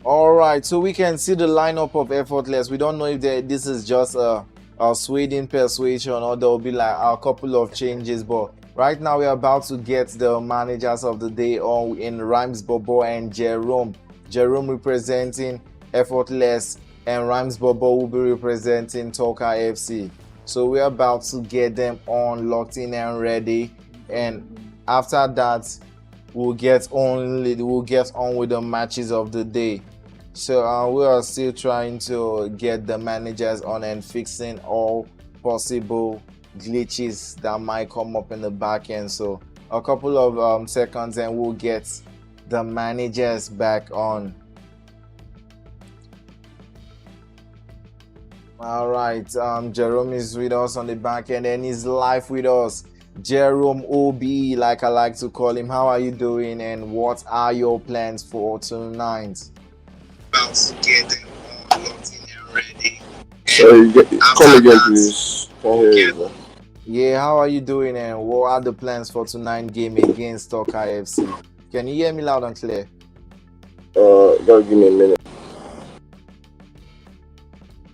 All right, so we can see the lineup of effortless. We don't know if this is just a Sweden persuasion or there will be like a couple of changes, but right now we're about to get the managers of the day on in Rhymes Bobo and Jerome. Jerome representing effortless and Rhymes Bobo will be representing Toka FC. So we're about to get them on locked in and ready, and after that we'll get on with the matches of the day. So we are still trying to get the managers on and fixing all possible glitches that might come up in the back end. So a couple of seconds and we'll get the managers back on. All right, Jerome is with us on the back end and he's live with us. Jerome OB, like I like to call him. How are you doing and what are your plans for tonight? About to get them all locked in and ready. Come again, please. Can't hear you, bro. Yeah, how are you doing and what are the plans for tonight's game against Toka FC? Can you hear me loud and clear? Gotta give me a minute.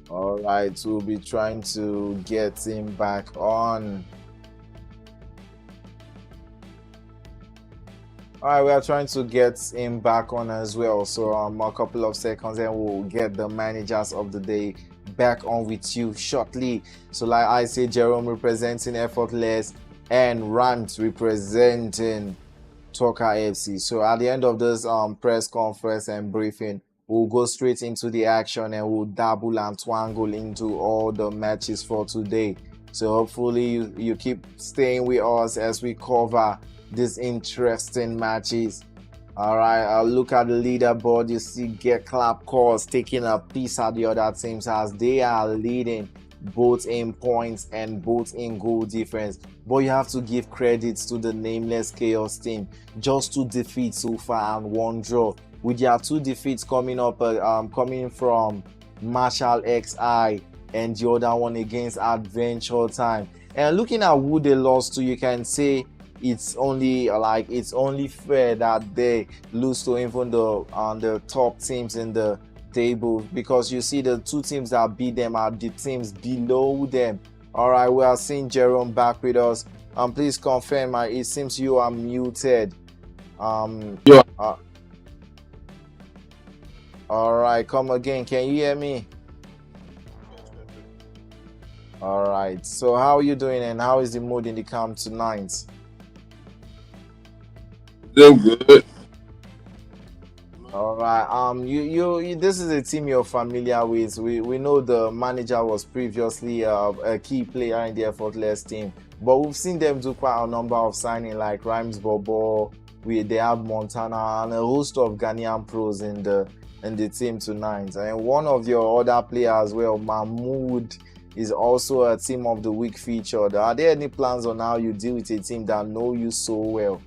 All right, we'll be trying to get him back on. All right, we are trying to get him back on as well. So a couple of seconds and we'll get the managers of the day back on with you shortly. So like I say, Jerome representing Effortless and Rant representing Toka FC. So at the end of this press conference and briefing, we'll go straight into the action and we'll dabble and twangle into all the matches for today. So hopefully you keep staying with us as we cover these interesting matches. All right, I'll look at the leaderboard. You see Get Clap Calls taking a piece at the other teams as they are leading both in points and both in goal difference. But you have to give credits to the Nameless Chaos team. Just 2 defeats so far and 1 draw. With their 2 defeats coming up, coming from Marshall XI and the other one against Adventure Time. And looking at who they lost to, you can say it's only fair that they lose to even the top teams in the table, because you see the 2 teams that beat them are the teams below them. All right, we are seeing Jerome back with us. Please confirm. It seems you are muted. Yeah. All right, come again. Can you hear me? All right. So how are you doing and how is the mood in the camp tonight? Doing good. All right. You. This is a team you're familiar with. We know the manager was previously a key player in the Effortless team, but we've seen them do quite a number of signings like Rhymes Bobo. They have Montana and a host of Ghanaian pros in the team tonight. And one of your other players, well, Mahmoud, is also a team of the week featured. Are there any plans on how you deal with a team that know you so well?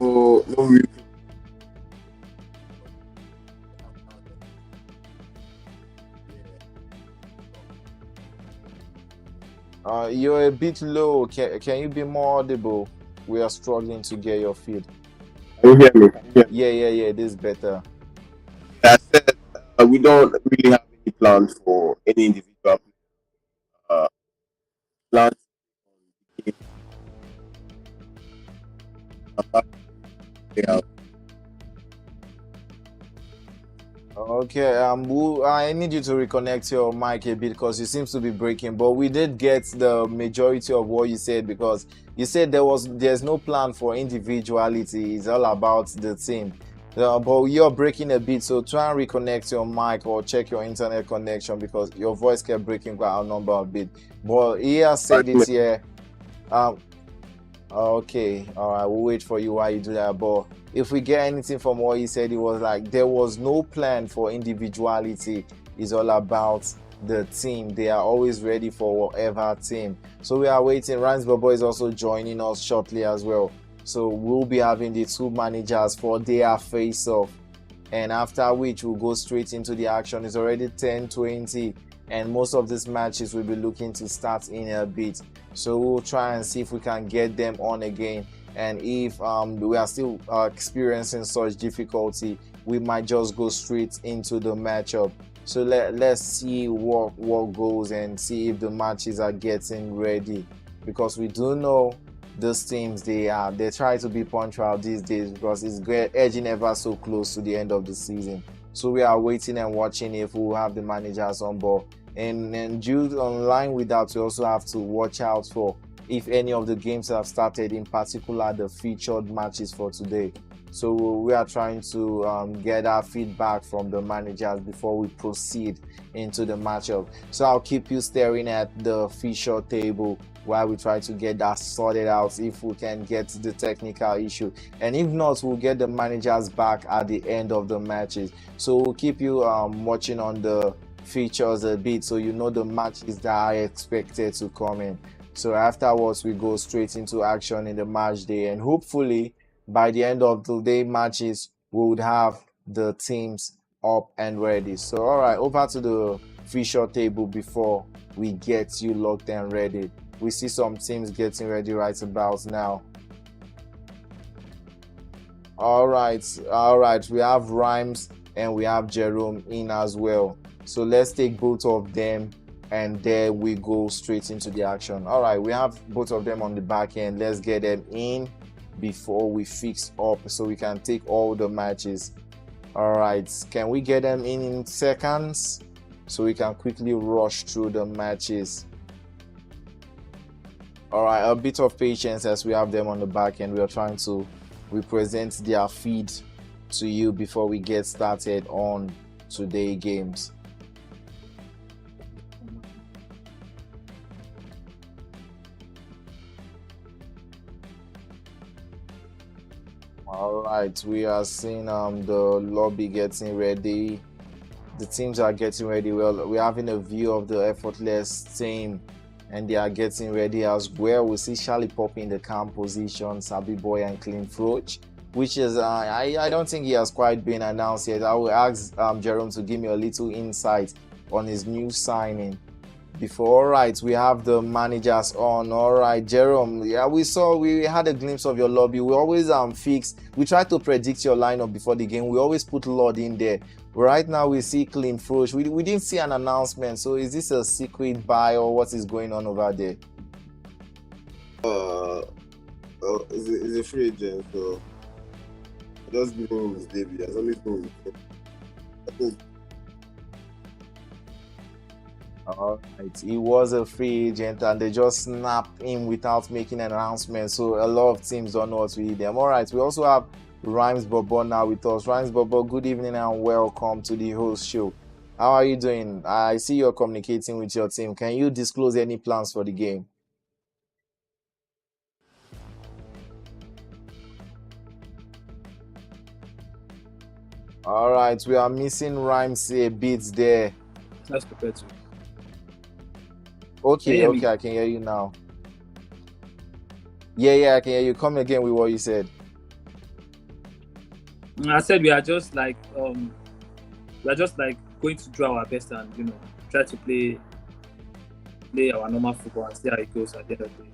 No reason. You're a bit low. Can you be more audible? We are struggling to get your feed. Can you hear me? Yeah. This is better. I said we don't really have any plans for any individual plans. Okay, I need you to reconnect your mic a bit because it seems to be breaking. But we did get the majority of what you said, because you said there's no plan for individuality. It's all about the team. But you're breaking a bit, so try and reconnect your mic or check your internet connection because your voice kept breaking quite a number of bit. But he has said it here. Okay, all right, we'll wait for you while you do that. But if we get anything from what he said, it was like there was no plan for individuality. It's all about the team. They are always ready for whatever team. So we are waiting. Rans Bobo is also joining us shortly as well. So we'll be having the 2 managers for their face-off. And after which we'll go straight into the action. It's already 10:20. And most of these matches we'll be looking to start in a bit. So we'll try and see if we can get them on again and if we are still experiencing such difficulty, we might just go straight into the matchup. So let's see what goes and see if the matches are getting ready, because we do know those teams, they try to be punctual these days because it's edging ever so close to the end of the season. So we are waiting and watching if we will have the managers on board, and due online with that, we also have to watch out for if any of the games have started, in particular the featured matches for today. So we are trying to get our feedback from the managers before we proceed into the matchup. So I'll keep you staring at the feature table while we try to get that sorted out, if we can get the technical issue, and if not, we'll get the managers back at the end of the matches. So we'll keep you watching on the features a bit, so you know the matches that are expected to come in. So afterwards, we go straight into action in the match day, and hopefully by the end of the day matches, we would have the teams up and ready. So all right, over to the feature table before we get you locked and ready. We see some teams getting ready right about now. All right, we have Rhymes and we have Jerome in as well. So let's take both of them, and there we go straight into the action. All right, we have both of them on the back end. Let's get them in before we fix up so we can take all the matches. All right, can we get them in seconds so we can quickly rush through the matches? All right, a bit of patience as we have them on the back end. We are trying to represent their feed to you before we get started on today's games. All right, we are seeing the lobby getting ready. The teams are getting ready. Well, we're having a view of the effortless team, and they are getting ready as well. We see Charlie Poppy in the camp position, Sabi Boy and Clean Froach, which is I don't think he has quite been announced yet. I will ask Jerome to give me a little insight on his new signing before. All right, we have the managers on. All right, Jerome, yeah, we had a glimpse of your lobby. We always we try to predict your lineup before the game. We always put Lord in there. Right now we see Clean Froach. We didn't see an announcement, so is this a secret buy or what is going on over there? It's a free agent, so just give him his debut. As always been. I think. All right, he was a free agent and they just snapped him without making an announcement, so a lot of teams don't know what to do them. All right, we also have Rhymes Bobo now with us. Rhymes Bobo, good evening and welcome to the host show. How are you doing? I see you're communicating with your team. Can you disclose any plans for the game? All right, we are missing Rhymes a bit there. Let's prepare to. Okay, I can hear you now. Yeah, I can hear you. Come again with what you said. I said we are just like going to do our best and try to play our normal football and see how it goes at the end of the day.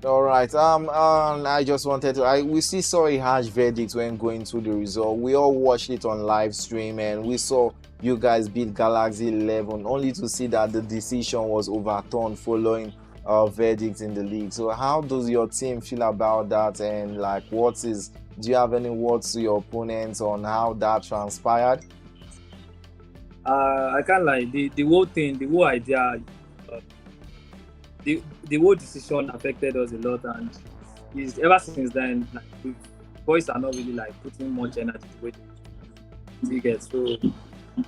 All right. I just wanted to. We saw a harsh verdict when going through the result. We all watched it on live stream, and we saw you guys beat Galaxy 11, only to see that the decision was overturned following a verdict in the league. So, how does your team feel about that? And do you have any words to your opponents on how that transpired? I can't lie. The whole thing, the whole idea. The whole decision affected us a lot, and ever since then, boys are not really putting much energy the way they get. So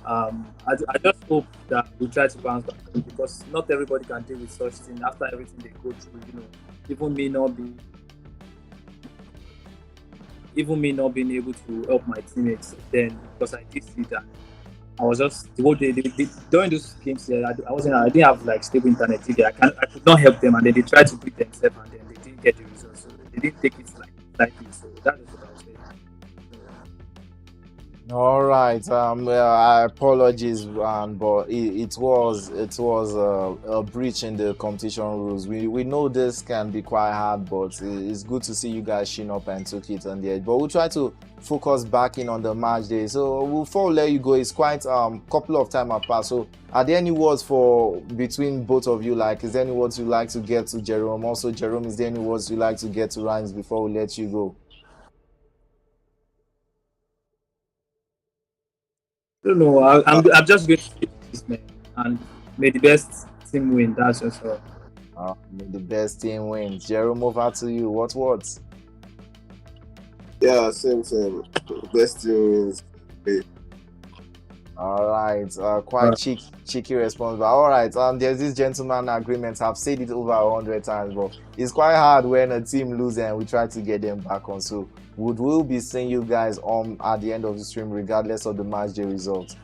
I just hope that we try to bounce back, because not everybody can deal with such things after everything they go through. Even me not being able to help my teammates then, because I did see that. I was just the whole day during those games. I didn't have stable internet TV. I could not help them, and then they tried to beat themselves, and then they didn't get the results. So they didn't take it lightly. So that is what I was saying. All right. I apologies, but it was a breach in the competition rules. We know this can be quite hard, but it's good to see you guys sheen up and took it on the edge. But we'll try to focus back in on the match day. So before we let you go, it's quite couple of time have passed. So are there any words for between both of you? Like, is there any words you like to get to Jerome? Also, Jerome, is there any words you like to get to Rhymes before we let you go? I don't know. I'm just going to say this, man, and may the best team win. That's just all. May the best team wins. Jerome, over to you. What words? Yeah, same. Best team wins. All right, quite cheeky response, but all right. There's this gentleman agreement. I've said it over 100 times, but it's quite hard when a team loses and we try to get them back on. So, we'll be seeing you guys on at the end of the stream, regardless of the match day results.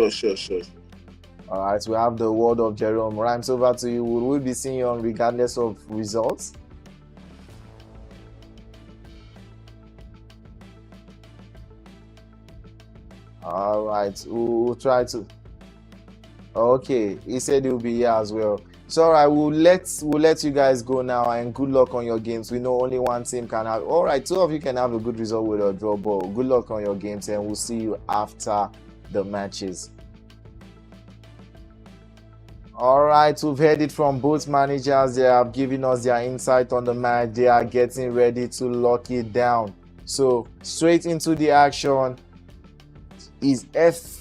Sure. All right, we have the word of Jerome. Rhymes, over to you. We'll be seeing you on regardless of results. All right, we'll try to. Okay, he said he'll be here as well. So all right, we'll let you guys go now, and good luck on your games. We know only one team can have. All right, two of you can have a good result with a draw, but good luck on your games, and we'll see you after the matches. All right, we've heard it from both managers. They have given us their insight on the match. They are getting ready to lock it down. So straight into the action is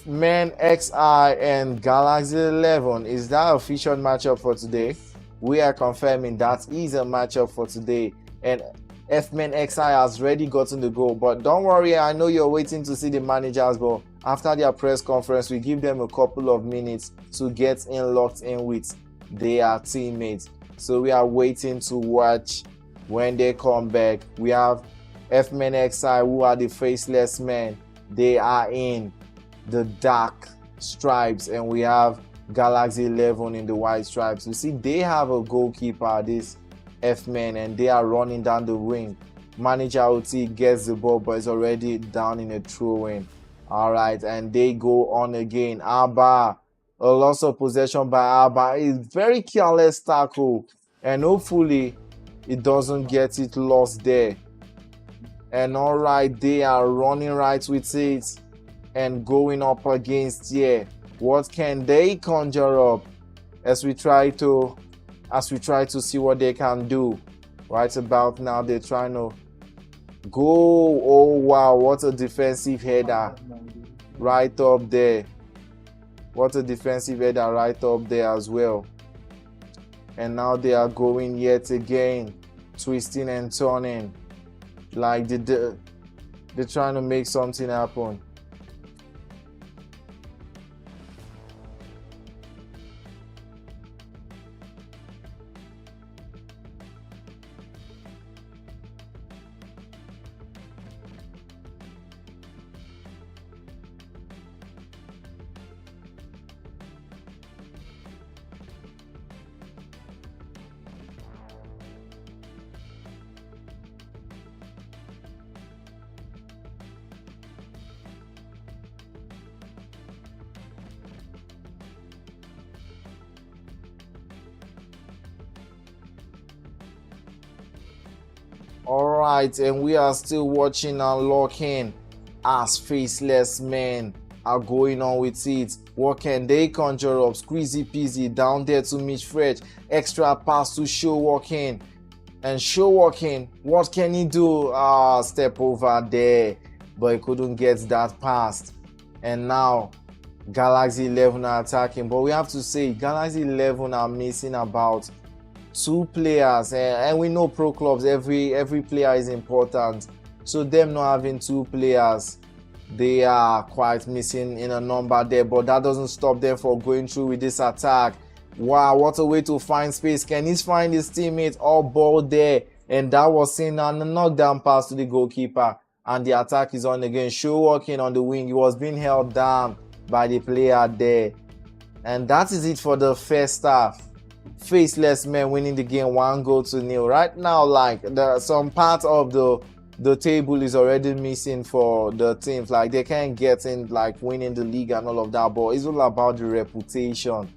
MENACE and Galaxy 11. Is that official matchup for today? We are confirming that is a matchup for today, and MENACE has already gotten the goal. But don't worry, I know you're waiting to see the managers, but after their press conference, we give them a couple of minutes to get locked in with their teammates. So we are waiting to watch when they come back. We have MENACE, who are the faceless men. They are in the dark stripes, and we have Galaxy 11 in the white stripes. You see, they have a goalkeeper, this F-men, and they are running down the wing. Manager OT gets the ball, but it's already down in a throw-in. All right, and they go on again. Abba, a loss of possession by Abba. It's very careless tackle, and hopefully it doesn't get it lost there. And all right, they are running right with it and going up against here. What can they conjure up as we try to see what they can do? Right about now, they're trying to go. Oh wow, what a defensive header right up there. What a defensive header right up there as well. And now they are going yet again, twisting and turning. Like they're trying to make something happen. All right, and we are still watching and looking as faceless men are going on with it. What can they conjure up? Squeezy peasy down there to Mitch Fred. Extra pass to Show Walking. And Show Walking, what can he do? Step over there, but he couldn't get that past. And now Galaxy 11 are attacking, but we have to say Galaxy 11 are missing about 2 players, and we know pro clubs, every player is important. So them not having 2 players, they are quite missing in a number there, but that doesn't stop them from going through with this attack. Wow, what a way to find space. Can he find his teammate? All ball there, and that was seen on a knockdown pass to the goalkeeper, and the attack is on again. Show Walking on the wing, he was being held down by the player there, and that is it for the first half. Faceless men winning the game 1-0. Right now, like some part of the the table is already missing for the teams. Like they can't get in like winning the league and all of that, but it's all about the reputation.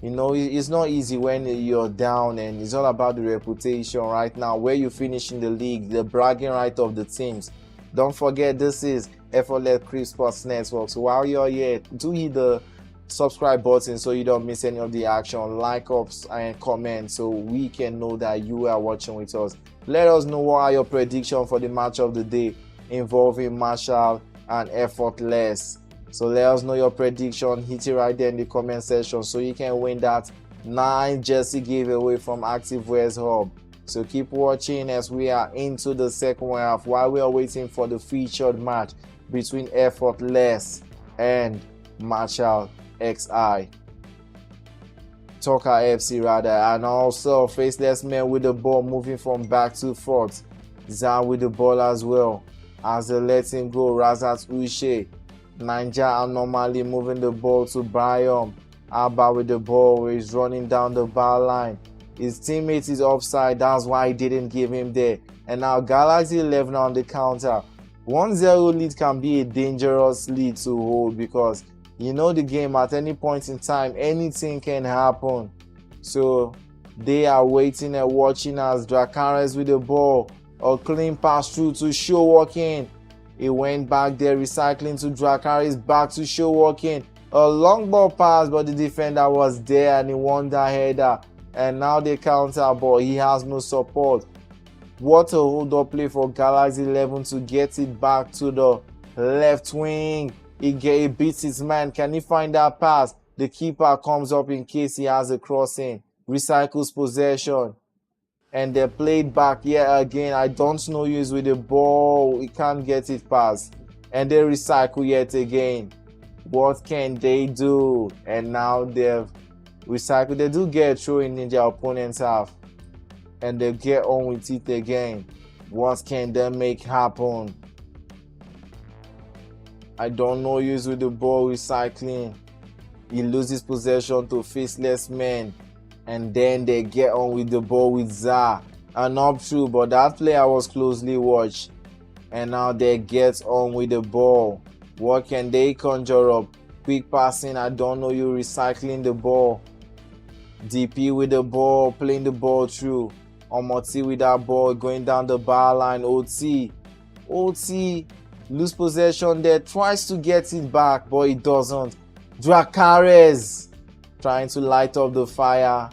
You know, it's not easy when you're down, and it's all about the reputation right now, where you finish in the league, the bragging right of the teams. Don't forget, this is Effortless Esports Network. So while you're here, do hit the subscribe button so you don't miss any of the action. Like, ups, and comment so we can know that you are watching with us. Let us know what are your predictions for the match of the day involving Marshall and Effortless. So let us know your prediction. Hit it right there in the comment section so you can win that 9 jersey giveaway from Active Wears Hub. So keep watching as we are into the second half while we are waiting for the featured match between Effortless and Marshall XI. Talker FC rather, and also Faceless men with the ball moving from back to front. Zan with the ball as well as they let him go. Razat Uche. Ninja normally moving the ball to Brian. Abba with the ball, he's running down the bar line. His teammate is offside, that's why he didn't give him there. And now Galaxy 11 on the counter. 1-0 lead can be a dangerous lead to hold, because you know the game, at any point in time anything can happen. So they are waiting and watching as CURRYZ with the ball. A clean pass through to Showalking. He went back there, recycling to CURRYZ, back to Showalking. A long ball pass, but the defender was there and he won that header. And now they counter, but he has no support. What a hold-up play for Galaxy 11 to get it back to the left wing. He beats his man. Can he find that pass? The keeper comes up in case he has a crossing. Recycles possession. And they played back yet again. I don't know who's with the ball. He can't get it past. And they recycle yet again. What can they do? And now they've recycled. They do get a throw in their opponent's half. And they get on with it again. What can they make happen? I don't know who's with the ball recycling. He loses possession to Faceless men. And then they get on with the ball with Za. And up through, but that player was closely watched. And now they get on with the ball. What can they conjure up? Quick passing, I don't know you, recycling the ball. DP with the ball, playing the ball through. Omoti with that ball, going down the bar line. OT, lose possession there, tries to get it back, but it doesn't. CURRYZ trying to light up the fire,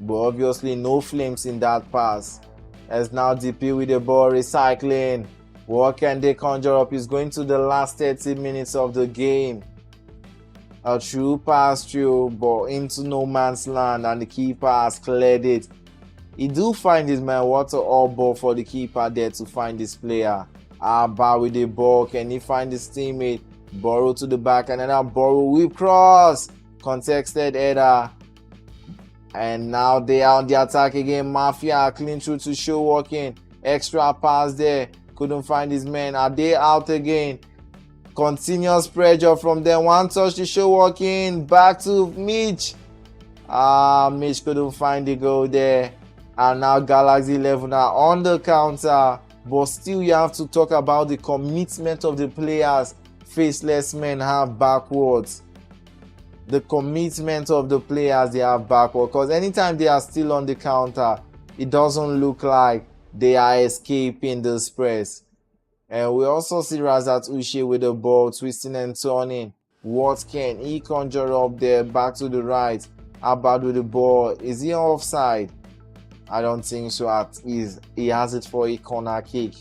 but obviously no flames in that pass. As now DP with the ball, recycling. What can they conjure up? It's going to the last 30 minutes of the game. A true pass through, but into no man's land, and the keeper has cleared it. He do find his man. What a all ball for the keeper there to find this player. Abba with the ball. Can he find his teammate? Borrow to the back, and then a borrow whip cross. Contested header. And now they are on the attack again. Mafia clean through to Showalking. Extra pass there. Couldn't find his man. Are they out again? Continuous pressure from them. One touch to Showalking. Back to Mitch. Mitch couldn't find the goal there. And now Galaxy 11 are on the counter. But still, you have to talk about the commitment of the players Faceless men have backwards. The commitment of the players they have backward, because anytime they are still on the counter, it doesn't look like they are escaping this press. And we also see Razat Uche with the ball, twisting and turning. What can he conjure up there? Back to the right. Abad with the ball. Is he offside? I don't think so. At least he has it for a corner kick.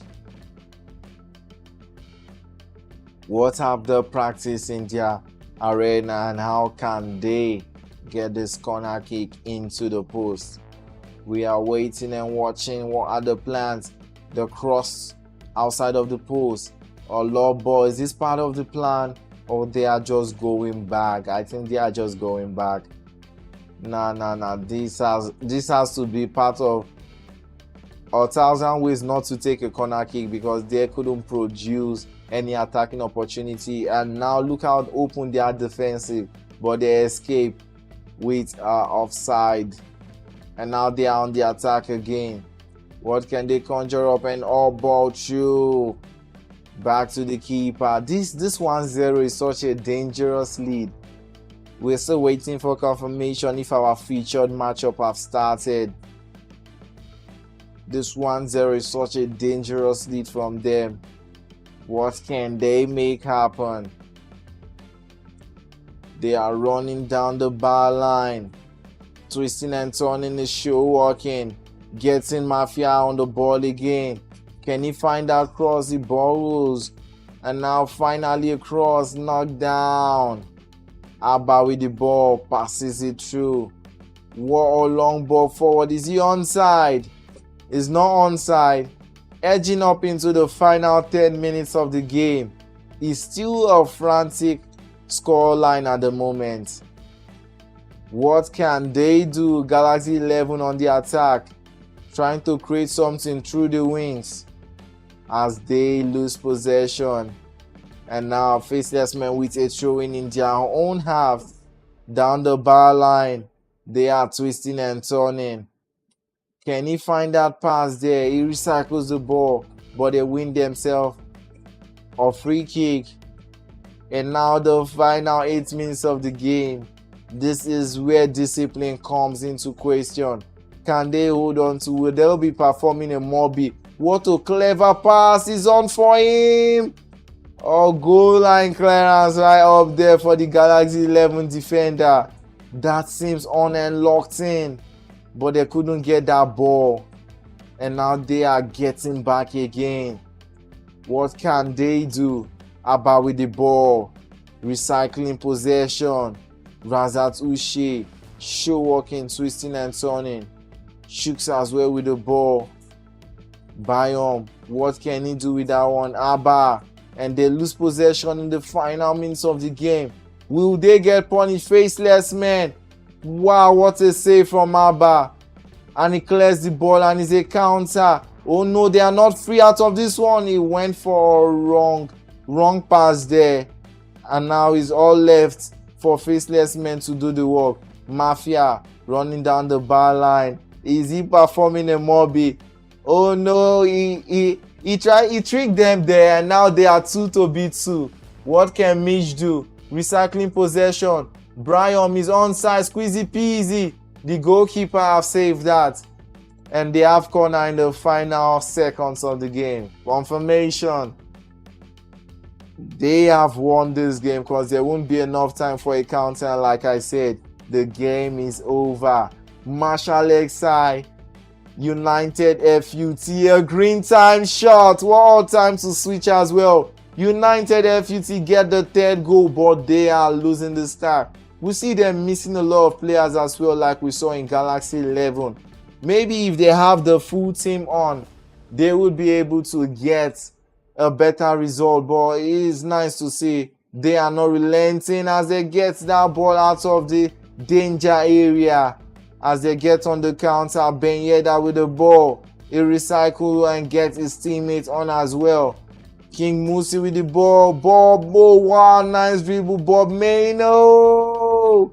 What have they practiced in their arena, and how can they get this corner kick into the post? We are waiting and watching. What are the plans? The cross outside of the post, or low ball. Is this part of the plan, or they are just going back? I think they are just going back. Nah. This has to be part of 1,000 ways not to take a corner kick, because they couldn't produce any attacking opportunity. And now look how open they are defensive, but they escape with offside. And now they are on the attack again. What can they conjure up? And all ball through. Back to the keeper. This 1-0 is such a dangerous lead. We're still waiting for confirmation if our featured matchup have started. This 1-0 is such a dangerous lead from them. What can they make happen? They are running down the bar line. Twisting and turning the show walking. Getting Mafia on the ball again. Can he find that cross? He borrows. And now finally a cross knocked down. Abba with the ball. Passes it through. What a long ball forward. Is he onside? Is not onside. Edging up into the final 10 minutes of the game. It's still a frantic scoreline at the moment. What can they do? Galaxy 11 on the attack, trying to create something through the wings as they lose possession. And now Faceless men with a throw-in their own half down the bar line. They are twisting and turning. Can he find that pass there? He recycles the ball, but they win themselves a free kick. And now the final 8 minutes of the game. This is where discipline comes into question. Can they hold on to it? They'll be performing a Moby. What a clever pass is on for him. Oh, goal line clearance right up there for the Galaxy 11 defender. That seems on and locked in, but they couldn't get that ball. And now they are getting back again. What can they do? Abba with the ball. Recycling possession. Razat Uche. Show walking, twisting and turning. Shooks as well with the ball. Bayom. What can he do with that one? Abba. And they lose possession in the final minutes of the game. Will they get punished? Faceless man. Wow, what a save from Abba. And he clears the ball and it's a counter. Oh no, they are not free out of this one. He went for a wrong pass there. And now it's all left for Faceless men to do the work. Mafia running down the bar line. Is he performing a Moby? Oh no, he tricked them there, and now they are 2-2. What can Mitch do? Recycling possession. Brian is onside, squeezy peasy. The goalkeeper have saved that. And they have corner in the final seconds of the game. Confirmation. They have won this game because there won't be enough time for a counter. And like I said, the game is over. Marshall Ecsn, United FUT, a green time shot. What time to switch as well. United FUT get the third goal, but they are losing the start. We see them missing a lot of players as well, like we saw in Galaxy 11. Maybe if they have the full team on, they would be able to get a better result. But it is nice to see they are not relenting as they get that ball out of the danger area. As they get on the counter, Ben Yedder with the ball. He recycles and gets his teammates on as well. King Musi with the ball. Bob, oh wow, nice dribble. Bob Maino.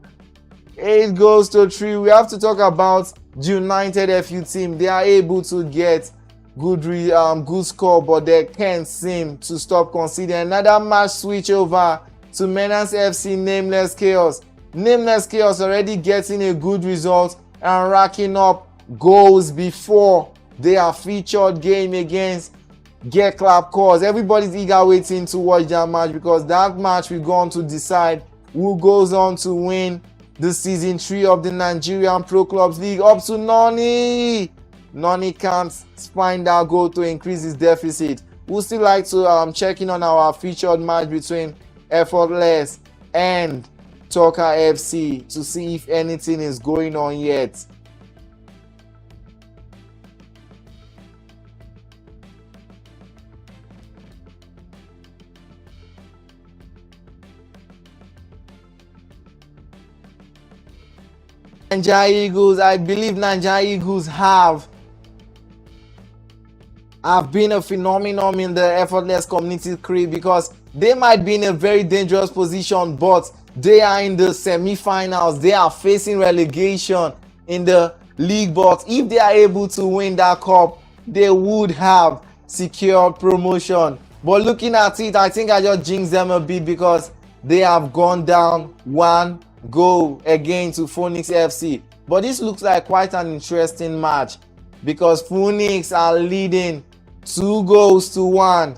8 goals to 3. We have to talk about the United FU team. They are able to get good score, but they can't seem to stop conceding. Another match switch over to MENACE FC Nameless Chaos. Nameless Chaos already getting a good result and racking up goals before their featured game against Get Clap Cause. Everybody's eager waiting to watch that match because that match will go on to decide who goes on to win the season 3 of the Nigerian Pro Clubs League. Up to Noni. Noni can't find that goal to increase his deficit. We'll still like to check in on our featured match between Effortless and Talker FC to see if anything is going on yet. Nigeria Eagles, I believe Nigeria Eagles have been a phenomenon in the Effortless community crew because they might be in a very dangerous position, but they are in the semi-finals. They are facing relegation in the league, but if they are able to win that cup, they would have secured promotion. But looking at it, I think I just jinxed them a bit because they have gone down 1 goal again to Phoenix FC. But this looks like quite an interesting match because Phoenix are leading 2 goals to 1.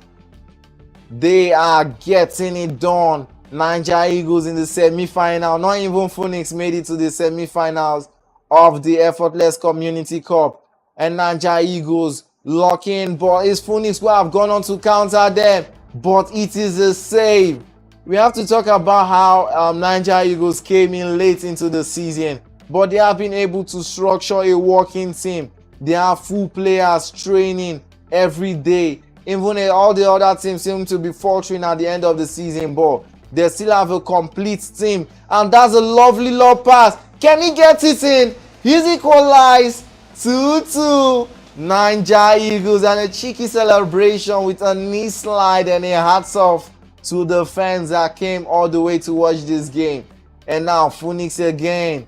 They are getting it done. Niger Eagles in the semi-final. Not even Phoenix made it to the semi-finals of the Effortless Community Cup. And Niger Eagles locking, but it's Phoenix who have gone on to counter them. But it is a save. We have to talk about how Niger Eagles came in late into the season, but they have been able to structure a working team. They have full players training every day. Even all the other teams seem to be faltering at the end of the season, but they still have a complete team. And that's a lovely low pass. Can he get it in? He's equalized 2-2. Niger Eagles, and a cheeky celebration with a knee slide and a hats off to the fans that came all the way to watch this game. And now Phoenix again.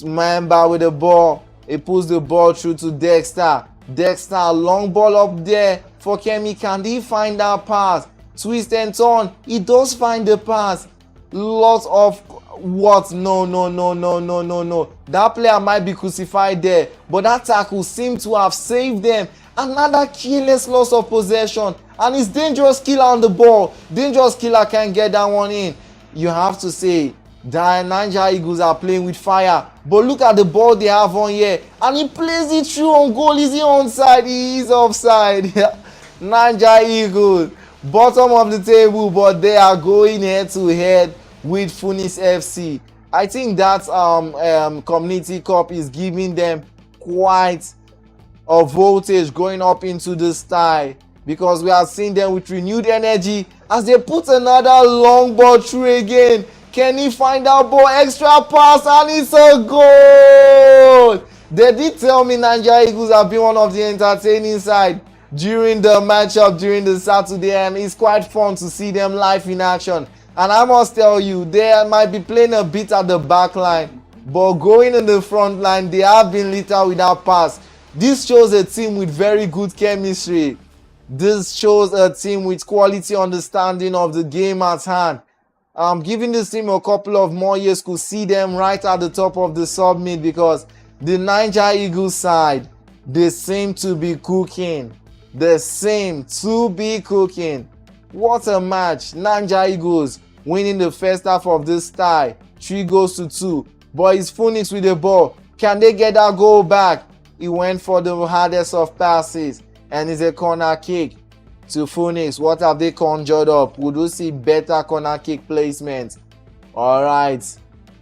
Mamba with the ball. He pulls the ball through to Dexter. Dexter, long ball up there for Kemi. Can he find that pass? Twist and turn. He does find the pass. Lots of what? No. That player might be crucified there, but that tackle seemed to have saved them. Another careless loss of possession, and it's Dangerous Killer on the ball. Dangerous Killer can't get that one in. You have to say the Niger Eagles are playing with fire, but look at the ball they have on here, and he plays it through on goal. Is he onside? He is offside. Niger Eagles, bottom of the table, but they are going head to head with Phoenix FC. I think that Community Cup is giving them quite a voltage going up into the sky, because we are seeing them with renewed energy as they put another long ball through again. Can he find that ball? Extra pass, and it's a goal. They did tell me Niger Eagles have been one of the entertaining side during the matchup during the Saturday, and it's quite fun to see them live in action. And I must tell you, they might be playing a bit at the back line, but going in the front line, they have been littered with that pass. This shows a team with very good chemistry. This shows a team with quality understanding of the game at hand. Giving this team a couple of more years could see them right at the top of the submit, because the Niger Eagles side, they seem to be cooking. They seem to be cooking. What a match. Niger Eagles winning the first half of this tie, 3 goals to 2. But it's Phoenix with the ball. Can they get that goal back? He went for the hardest of passes, and it's a corner kick to Phoenix. What have they conjured up? Would we see better corner kick placement? All right,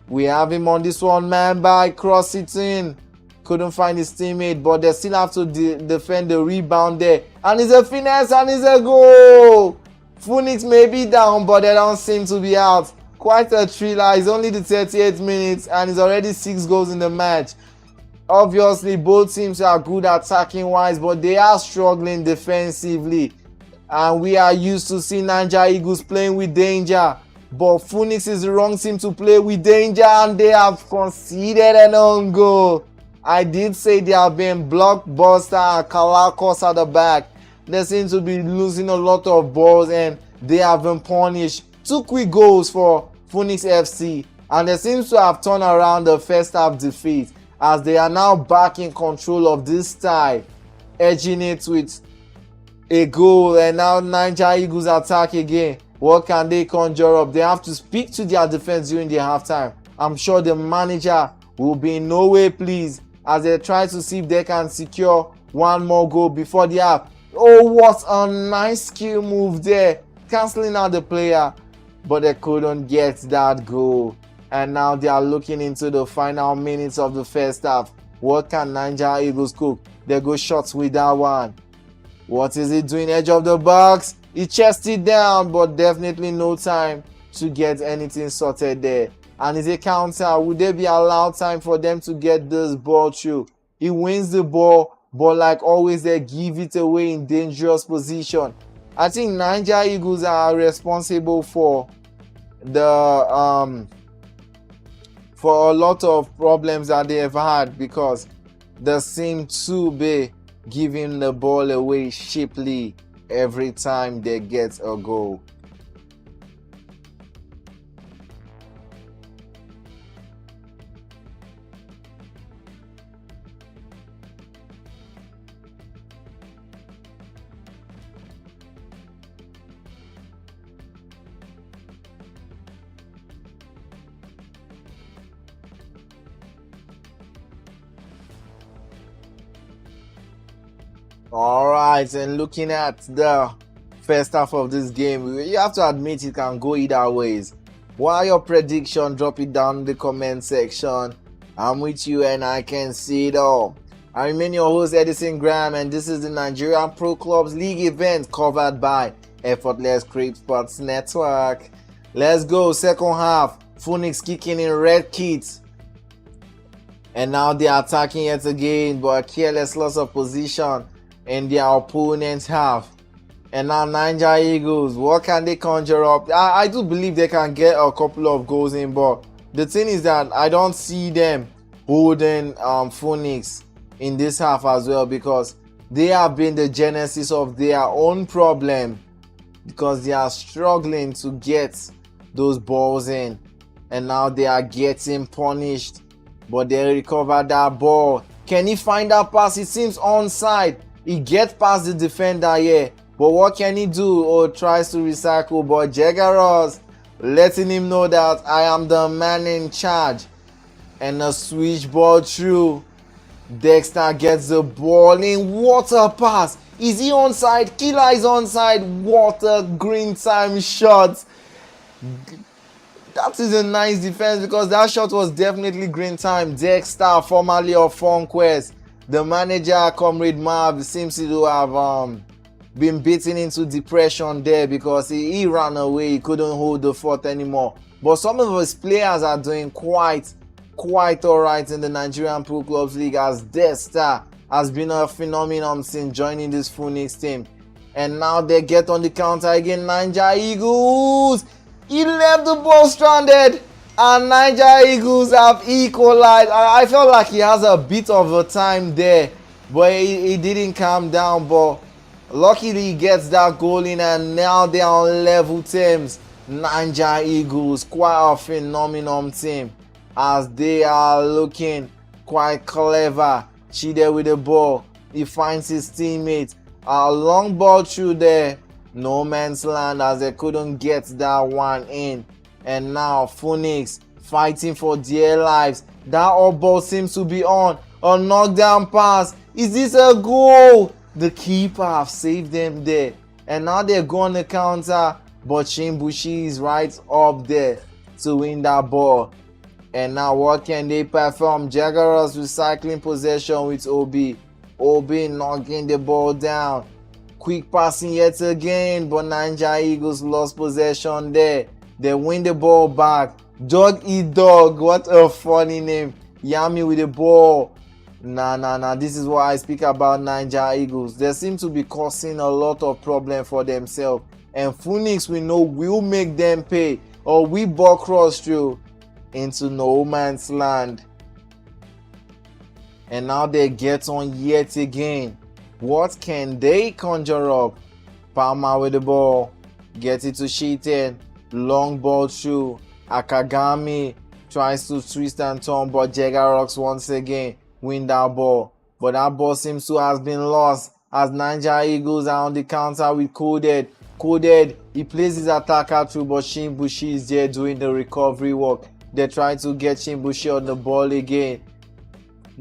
we have him on this one, man. By cross it in. Couldn't find his teammate, but they still have to defend the rebound there. And it's a finesse, and it's a goal. Phoenix may be down, but they don't seem to be out. Quite a thriller. It's only the 38th minute, and it's already 6 goals in the match. Obviously, both teams are good attacking wise, but they are struggling defensively. And we are used to seeing Niger Eagles playing with danger. But Phoenix is the wrong team to play with danger, and they have conceded an own goal. I did say they have been blockbuster and Kalakos at the back. They seem to be losing a lot of balls, and they have been punished. 2 quick goals for Phoenix FC, and they seem to have turned around the first half defeat, as they are now back in control of this tie, edging it with a goal. And now Niger Eagles attack again. What can they conjure up? They have to speak to their defense during the halftime. I'm sure the manager will be in no way pleased as they try to see if they can secure 1 more goal before the half. Oh, what a nice skill move there, cancelling out the player, but they couldn't get that goal. And now they are looking into the final minutes of the first half. What can Niger Eagles cook? They go shots with that one. What is he doing? Edge of the box. He chested down, but definitely no time to get anything sorted there. And it's a counter. Would there be allowed time for them to get this ball through? He wins the ball, but like always, they give it away in dangerous position. I think Niger Eagles are responsible for the for a lot of problems that they have had, because they seem to be giving the ball away cheaply every time they get a goal. All right, and looking at the first half of this game, you have to admit it can go either ways. What are your predictions? Drop it down in the comment section. I'm with you and I can see it all. I remain your host, Edison Graham, and this is the Nigerian Pro Clubs League event covered by Effortless Esports Network. Let's go. Second half, Phoenix kicking in red kits. And now they're attacking yet again, but a careless loss of position in their opponent's half. And now Niger Eagles, what can they conjure up? I do believe they can get a couple of goals in, but the thing is that I don't see them holding Phoenix in this half as well, because they have been the genesis of their own problem, because they are struggling to get those balls in, and now they are getting punished. But they recover that ball. Can he find that pass? It seems onside. He gets past the defender here, but what can he do? Oh, tries to recycle, but Jagaros letting him know that I am the man in charge. And a switch ball through. Dexter gets the ball in. What a pass! Is he onside? Killer is onside. What a green time shot! That is a nice defense, because that shot was definitely green time. Dexter, formerly of Funquest, the manager, Comrade Marv, seems to have been beaten into depression there, because he ran away. He couldn't hold the fort anymore. But some of his players are doing quite alright in the Nigerian Pro Clubs League, as Dexter has been a phenomenon since joining this Phoenix team. And now they get on the counter again. Niger Eagles! He left the ball stranded, and Niger Eagles have equalized. I felt like he has a bit of a time there, but he didn't calm down. But luckily he gets that goal in, and now they are on level terms. Niger Eagles, quite a phenomenal team, as they are looking quite clever. Chide with the ball, he finds his teammate. A long ball through there. No man's land, as they couldn't get that one in. And now Phoenix fighting for dear lives. That off ball seems to be on. A knockdown pass. Is this a goal? The keeper have saved them there. And now they're going to counter. But Chimbushi is right up there to win that ball. And now what can they perform? Jagaros recycling possession with OB. OB knocking the ball down. Quick passing yet again, but Niger Eagles lost possession there. They win the ball back. Dog eat dog, what a funny name. Yami with the ball. Nah. This is what I speak about Niger Eagles. They seem to be causing a lot of problem for themselves. And Phoenix, we know, will make them pay. Or we ball cross through into no man's land. And now they get on yet again. What can they conjure up? Palmer with the ball. Get it to Sheaton. Long ball through. Akagami tries to twist and turn, but Jagarox once again win that ball. But that ball seems to have been lost, as Niger Eagles are on the counter with Coded. Coded, he plays his attacker through, but Chimbushi is there doing the recovery work. They try to get Chimbushi on the ball again.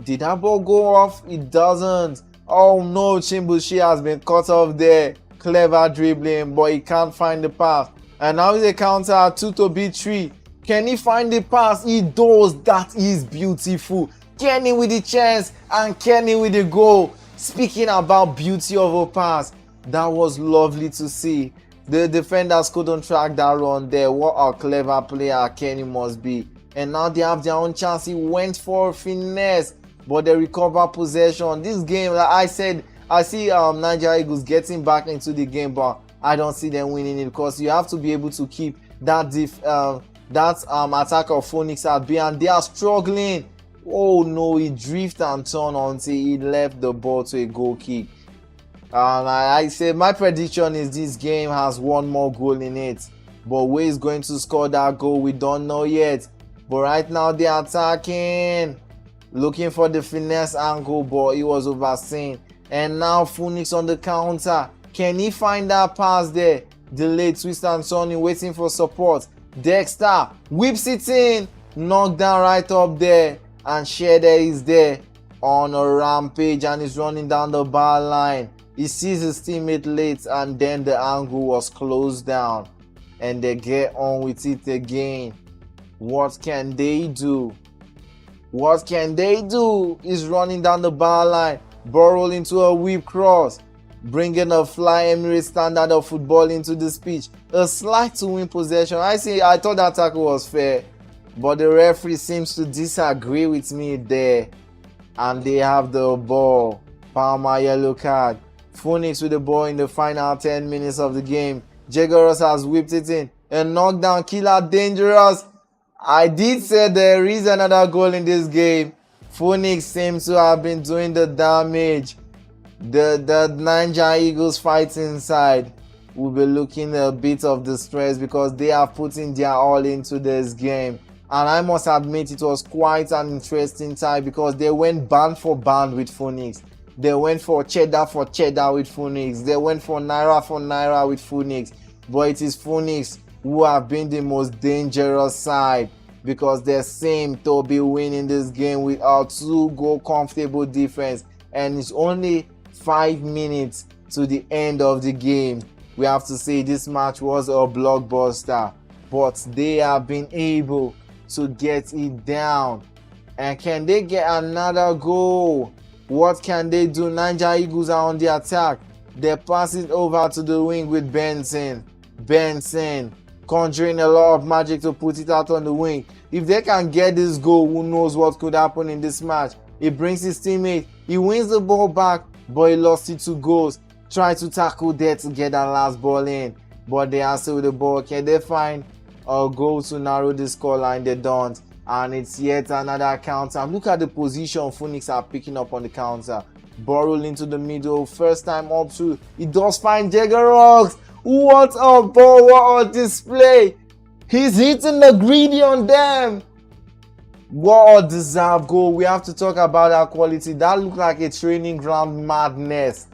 Did that ball go off? It doesn't. Oh no, Chimbushi has been cut off there. Clever dribbling, but he can't find the pass. And now it's a counter 2 to B3. Can he find the pass? He does. That is beautiful. Kenny with the chance and Kenny with the goal. Speaking about beauty of a pass, that was lovely to see. The defenders couldn't track that run there. What a clever player Kenny must be. And now they have their own chance. He went for finesse, but they recover possession. This game, like I said, I see Niger Eagles getting back into the game, but I don't see them winning it, because you have to be able to keep that attack of Phoenix at bay, and they are struggling. Oh no, he drift and turn until he left the ball to a goal kick. And I say my prediction is this game has one more goal in it. But where is going to score that goal, we don't know yet. But right now they're attacking, looking for the finesse angle, but it was overseen. And now Phoenix on the counter. Can he find that pass there? Delayed twist and turning, waiting for support. Dexter whips it in, knocked down right up there, and Shedder is there on a rampage and is running down the bar line. He sees his teammate late, and then the angle was closed down, and they get on with it again. What can they do? What can they do? He's running down the bar line, burrow into a whip cross, bringing a fly Emirates standard of football into this pitch. A slide to win possession. I thought that tackle was fair, but the referee seems to disagree with me there, and they have the ball. Palmer yellow card. Phoenix with the ball in the final 10 minutes of the game. Jaguars has whipped it in. A knockdown killer, dangerous. I did say there is another goal in this game. Phoenix seems to have been doing the damage. The Niger Eagles fighting inside will be looking a bit of distress because they are putting their all into this game. And I must admit it was quite an interesting time because they went band for band with Phoenix. They went for cheddar with Phoenix. They went for naira with Phoenix. But it is Phoenix who have been the most dangerous side because they seem to be winning this game with our 2-goal comfortable defense. And it's only 5 minutes to the end of the game. We have to say this match was a blockbuster, but they have been able to get it down. And can they get another goal? What can they do? Niger Eagles are on the attack. They pass it over to the wing with Benson. Conjuring a lot of magic to put it out on the wing. If they can get this goal, who knows what could happen in this match. He brings his teammate. He wins the ball back, but he lost it to goals. Try to tackle there to get that last ball in, but they are still with the ball. Can they find a goal to narrow the scoreline? They don't. And it's yet another counter. Look at the position Phoenix are picking up on the counter. Burrow into the middle. First time up through. He does find Jaguars. What a ball. What a display. He's hitting the greedy on them. What a deserved goal. We have to talk about that quality. That looked like a training ground madness.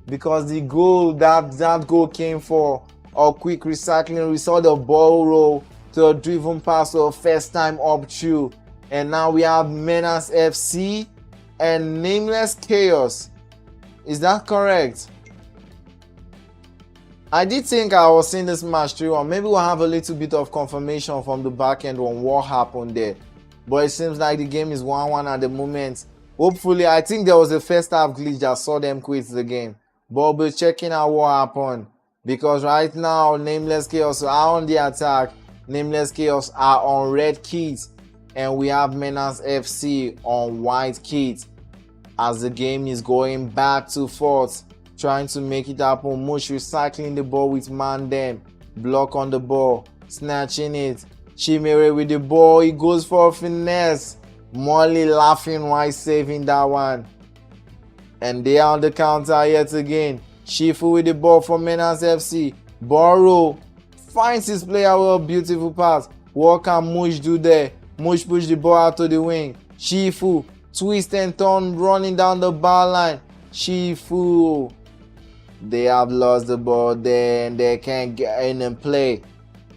Because the goal, that goal came for a quick recycling. We saw the ball roll to a driven pass to a first time up through. And now we have MENACE FC and Nameless CHOAS. Is that correct? I did think I was seeing this match through, or maybe we'll have a little bit of confirmation from the back end on what happened there. But it seems like the game is 1-1 at the moment. Hopefully, I think there was a first half glitch that saw them quit the game. But we'll be checking out what happened. Because right now, Nameless CHOAS are on the attack. Nameless CHOAS are on red kits, and we have MENACE FC on white kits as the game is going back to forth, trying to make it happen. Mush recycling the ball with Mandem, block on the ball, snatching it. Chimere with the ball, he goes for a finesse. Molly laughing while saving that one, and they are on the counter yet again. Shifu with the ball for MENACE FC. Burrow finds his player with a beautiful pass. What can Mush do there? Mush push the ball out to the wing. Shifu twist and turn, running down the bar line. Shifu, they have lost the ball there and they can't get in and play.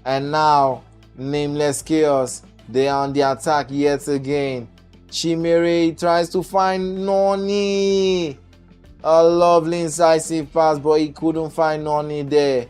And now Nameless CHOAS, they are on the attack yet again. Chimere tries to find Noni. A lovely incisive pass, but he couldn't find Noni there.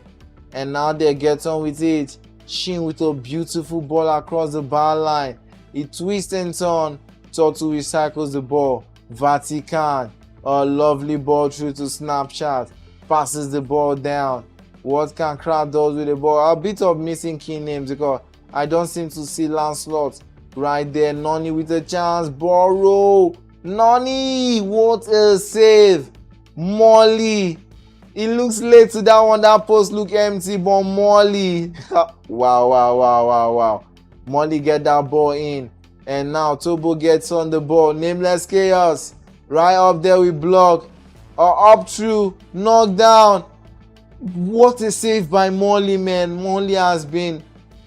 And now they get on with it. Shin with a beautiful ball across the bar line. He twists and turns. Tortu recycles the ball. Vatican, a lovely ball through to Snapchat. Passes the ball down. What can Crowd do with the ball? A bit of missing key names because I don't seem to see Lancelot right there. Noni with a chance. Burrow. Noni, what a save. Molly. It looks late to that one. That post look empty, but Molly. Wow. Molly get that ball in. And now Tobo gets on the ball. Nameless Chaos. Right up there with block. Or up through. Knockdown. What a save by Molly, man. Molly has been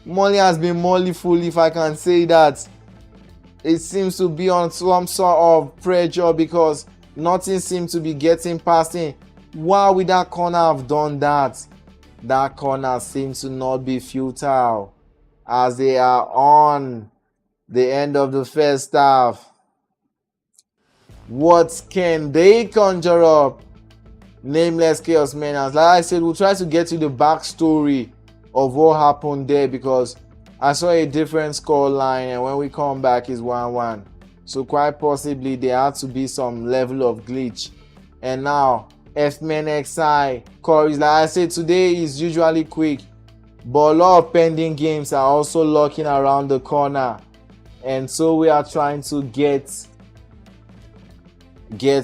Mollyful, if I can say that. It seems to be on some sort of pressure because nothing seems to be getting past him. Why would that corner have done that? That corner seems to not be futile as they are on the end of the first half. What can they conjure up? Nameless Chaos Menace. Like I said, we'll try to get to the backstory of what happened there because I saw a different score line, and when we come back it's 1-1. So quite possibly there had to be some level of glitch. And now Ecsn, CURRYZ. Like I said, today is usually quick, but a lot of pending games are also lurking around the corner, and so we are trying to get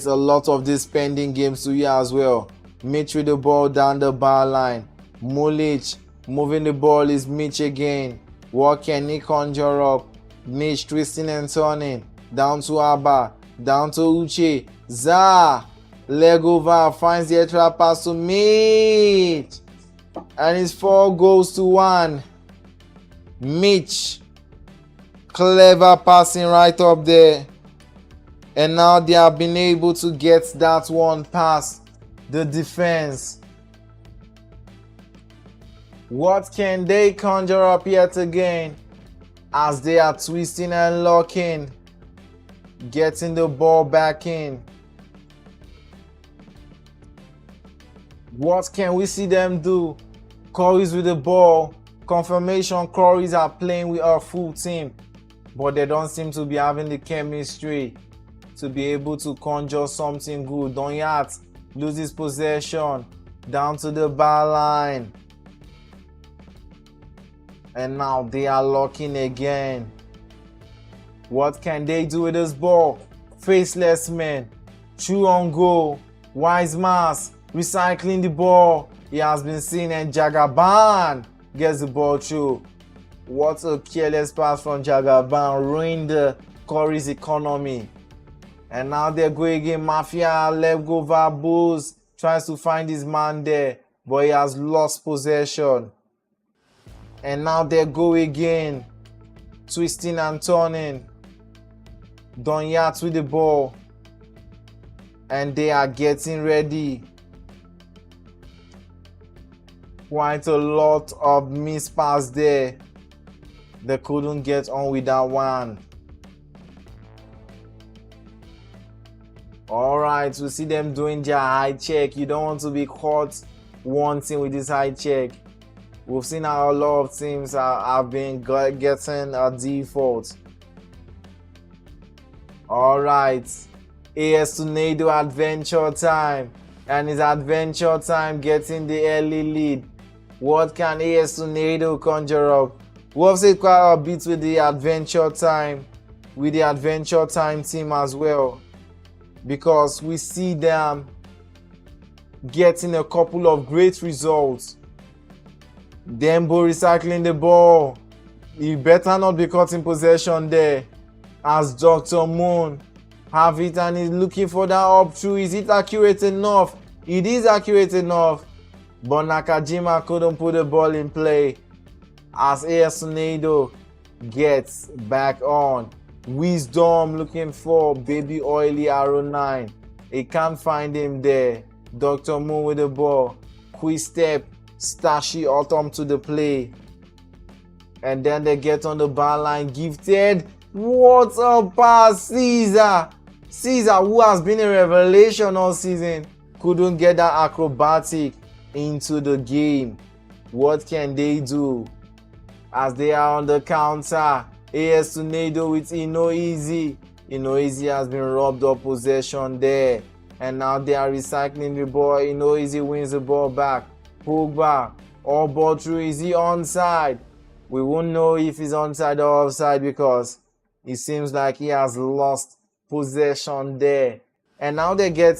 a lot of these pending games to you as well. Mitch with the ball down the bar line. Mulich moving the ball is Mitch again. What can he conjure up? Mitch twisting and turning. Down to Abba. Down to Uche. Za. Leg over. Finds the extra pass to Mitch. And it's 4-1. Mitch. Clever passing right up there. And now they have been able to get that one past the defense. What can they conjure up yet again as they are twisting and locking, getting the ball back in? What can we see them do? CURRYZ with the ball. Confirmation CURRYZ are playing with our full team, but they don't seem to be having the chemistry to be able to conjure something good. DIEHARD loses possession down to the bar line. And now they are locking again. What can they do with this ball? Faceless man. True on goal. Wise Mass recycling the ball. He has been seen, and Jagaban gets the ball through. What a careless pass from Jagaban. Ruined the CURRYZ economy. And now they're going again. Mafia left go Verbose. Tries to find his man there, but he has lost possession. And now they go again. Twisting and turning. DIEHARD with the ball. And they are getting ready. Quite a lot of missed pass there. They couldn't get on with that one. Alright, we see them doing their high check. You don't want to be caught wanting with this high check. We've seen how a lot of teams have been getting a default. Alright, AS Tornado adventure time. And it's adventure time getting the early lead. What can AS Tornado conjure up? We've seen quite a bit with the adventure time team as well, because we see them getting a couple of great results. Dembo recycling the ball. He better not be caught in possession there, as Dr. Moon have it and he's looking for that up through. Is it accurate enough? It is accurate enough, but Nakajima couldn't put the ball in play as AS Tornado gets back on. Wisdom looking for Baby Oily Arrow 9. He can't find him there. Dr. Moon with the ball. Quick step. Stashi Autumn to the play. And then they get on the bar line. Gifted. What a pass. Caesar, who has been a revelation all season, couldn't get that acrobatic into the game. What can they do as they are on the counter? AS Tornado with Inoeasy. Inoeasy has been robbed of possession there. And now they are recycling the ball. Inoeasy wins the ball back. Pogba. All ball through. Is he onside? We won't know if he's onside or offside because it seems like he has lost possession there. And now they get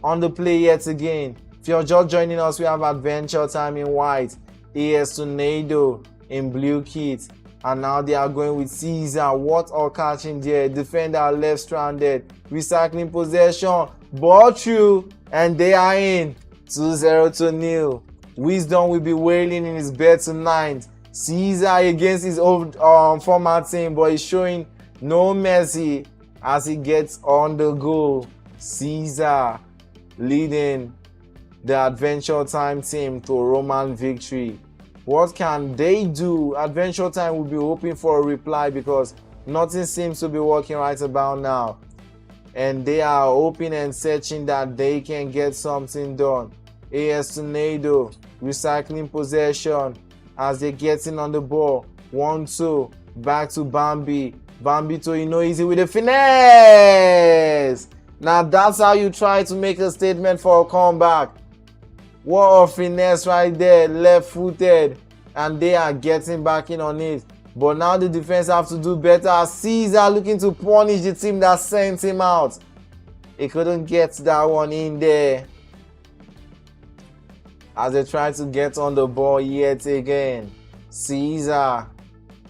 on the play yet again. If you're just joining us, we have adventure time in white. AS Tornado in blue kit And now they are going with Caesar. What are catching there? Defender left stranded. Recycling possession. Ball through. And they are in. 2-0 to nil. Wisdom will be wailing in his bed tonight. Caesar against his old former team, but he's showing no mercy as he gets on the goal. Caesar leading the Adventure Time team to Roman victory. What can they do? Adventure Time will be hoping for a reply because nothing seems to be working right about now. And they are hoping and searching that they can get something done. AS Tornado recycling possession as they're getting on the ball. 1-2. Back to Bambi. Bambi to Easy with a finesse. Now that's how you try to make a statement for a comeback. What a finesse right there. Left footed. And they are getting back in on it. But now the defense have to do better. Caesar looking to punish the team that sent him out. He couldn't get that one in there. As they try to get on the ball yet again. Caesar,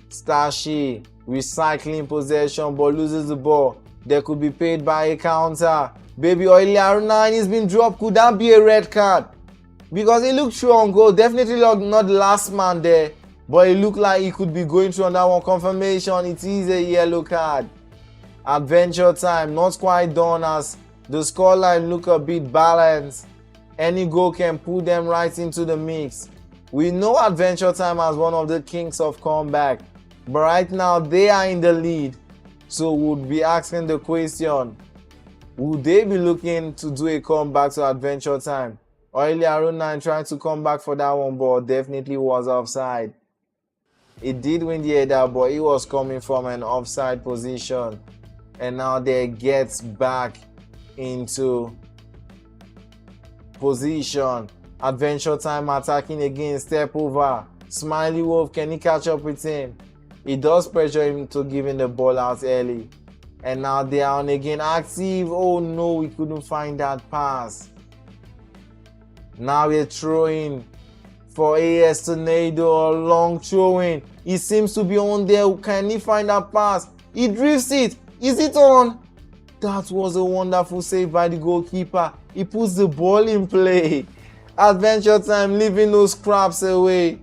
Stashi, recycling possession but loses the ball. They could be paid by a counter. Baby Oily R9 has been dropped. Could that be a red card? Because he looked through on goal. Definitely not the last man there. But it looked like he could be going through on that one. Confirmation, it is a yellow card. Adventure Time, not quite done as the scoreline look a bit balanced. Any goal can put them right into the mix. We know Adventure Time as one of the kings of comeback. But right now they are in the lead. So we'll be asking the question, would they be looking to do a comeback to Adventure Time? Oily Aruna trying to come back for that one, but definitely was offside. It did win the header, but it was coming from an offside position. And now they get back into position. Adventure Time attacking again. Step over. Smiley Wolf, can he catch up with him? He does pressure him to giving the ball out early. And now they are on again. Active. Oh no, we couldn't find that pass. Now we're throwing for AS Tornado. A long throwing. He seems to be on there. Can he find that pass? He drifts it. Is it on? That was a wonderful save by the goalkeeper. He puts the ball in play. Adventure Time leaving those scraps away.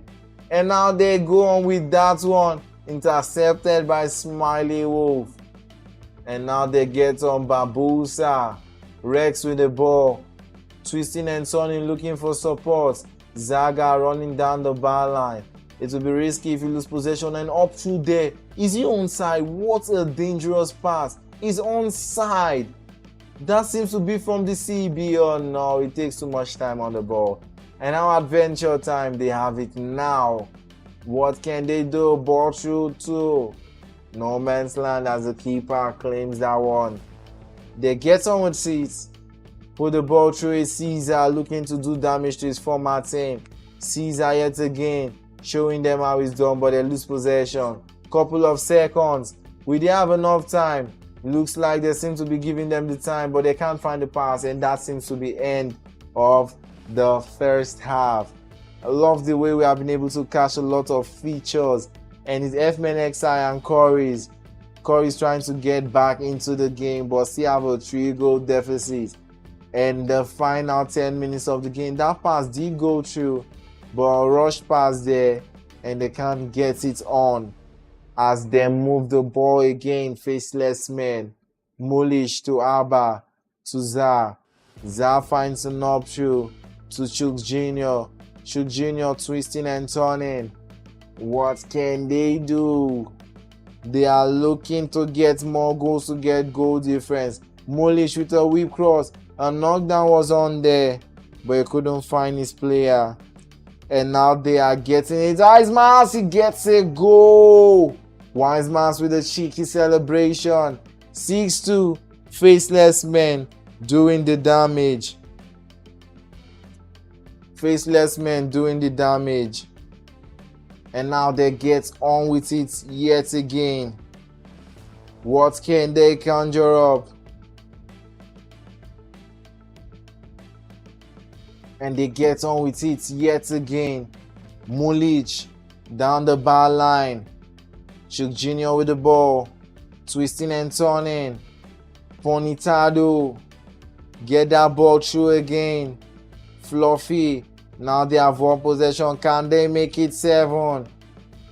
And now they go on with that one. Intercepted by Smiley Wolf. And now they get on Babusa. Rex with the ball. Twisting and turning, looking for support. Zaga running down the bar line. It will be risky if you lose possession. And up through there. Is he onside? What a dangerous pass. He's onside. That seems to be from the CB. Oh no, it takes too much time on the ball. And now Adventure Time, they have it now. What can they do? Ball through to no man's land as the keeper claims that one. They get on with seats. Put the ball through a Caesar looking to do damage to his former team. Caesar yet again showing them how it's done, but they lose possession. Couple of seconds. We didn't have enough time. Looks like they seem to be giving them the time, but they can't find the pass, and that seems to be end of the first half. I love the way we have been able to catch a lot of features, and it's FMNXI and CURRYZ. CURRYZ trying to get back into the game, but still have a 3-goal deficit. And the final 10 minutes of the game, that pass did go through, but a rush pass there, and they can't get it on. As they move the ball again, faceless men. Mulish to Abba, to Za. Za finds an up through to Chooks Jr. Chooks Jr. twisting and turning. What can they do? They are looking to get more goals to get goal difference. Mulish with a whip cross. A knockdown was on there, but he couldn't find his player. And now they are getting it. HITMISS, he gets a goal. HITMISS with a cheeky celebration. 6-2, faceless men doing the damage. Faceless men doing the damage. And now they get on with it yet again. What can they conjure up? And they get on with it yet again. Mulic down the bar line. Shook Jr. with the ball. Twisting and turning. Ponitado. Get that ball through again. Fluffy. Now they have one possession. Can they make it 7?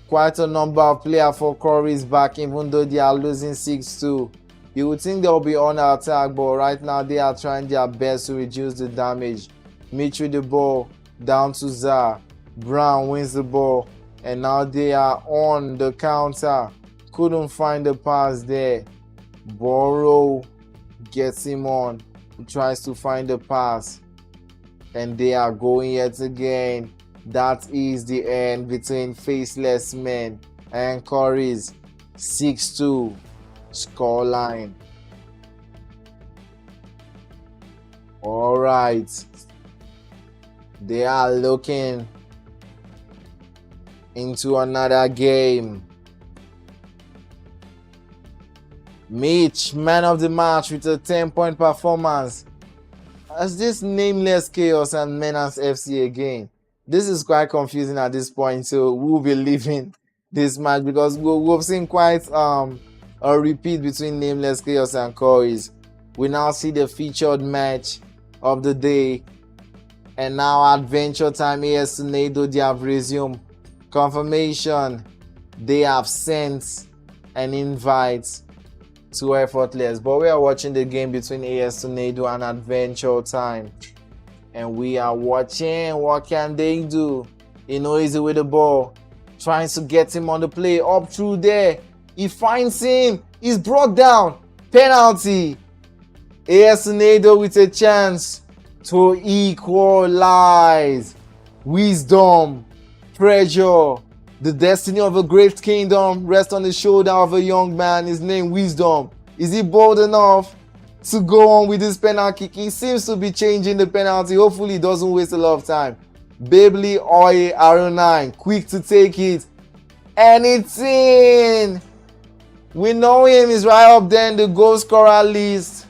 Quite a number of players for CURRYZ back, even though they are losing 6-2. You would think they'll be on attack, but right now they are trying their best to reduce the damage. Mitch with the ball. Down to Zah. Brown wins the ball. And now they are on the counter. Couldn't find the pass there. Borrow gets him on. He tries to find the pass. And they are going yet again. That is the end between Faceless Men and CURRYZ. 6-2 scoreline. Alright. They are looking into another game. Mitch, man of the match with a 10-point performance. As this Nameless Chaos and Menace FC again. This is quite confusing at this point, so we'll be leaving this match because we've seen quite a repeat between Nameless Chaos and CURRYZ. We now see the featured match of the day, and now Adventure Time AS Tornado, they have resumed. Confirmation, they have sent an invite to Effortless, but we are watching the game between AS Tornado and Adventure Time. And we are watching. What can they do? Easy with the ball. Trying to get him on the play. Up through there. He finds him. He's brought down. Penalty. AS Tornado with a chance to equalize. Wisdom. Pressure. The destiny of a great kingdom rests on the shoulder of a young man. His name Wisdom. Is he bold enough to go on with this penalty kick? He seems to be changing the penalty. Hopefully he doesn't waste a lot of time. Babley Oye R9, quick to take it. And it's in. We know him, he's right up there in the goal scorer list.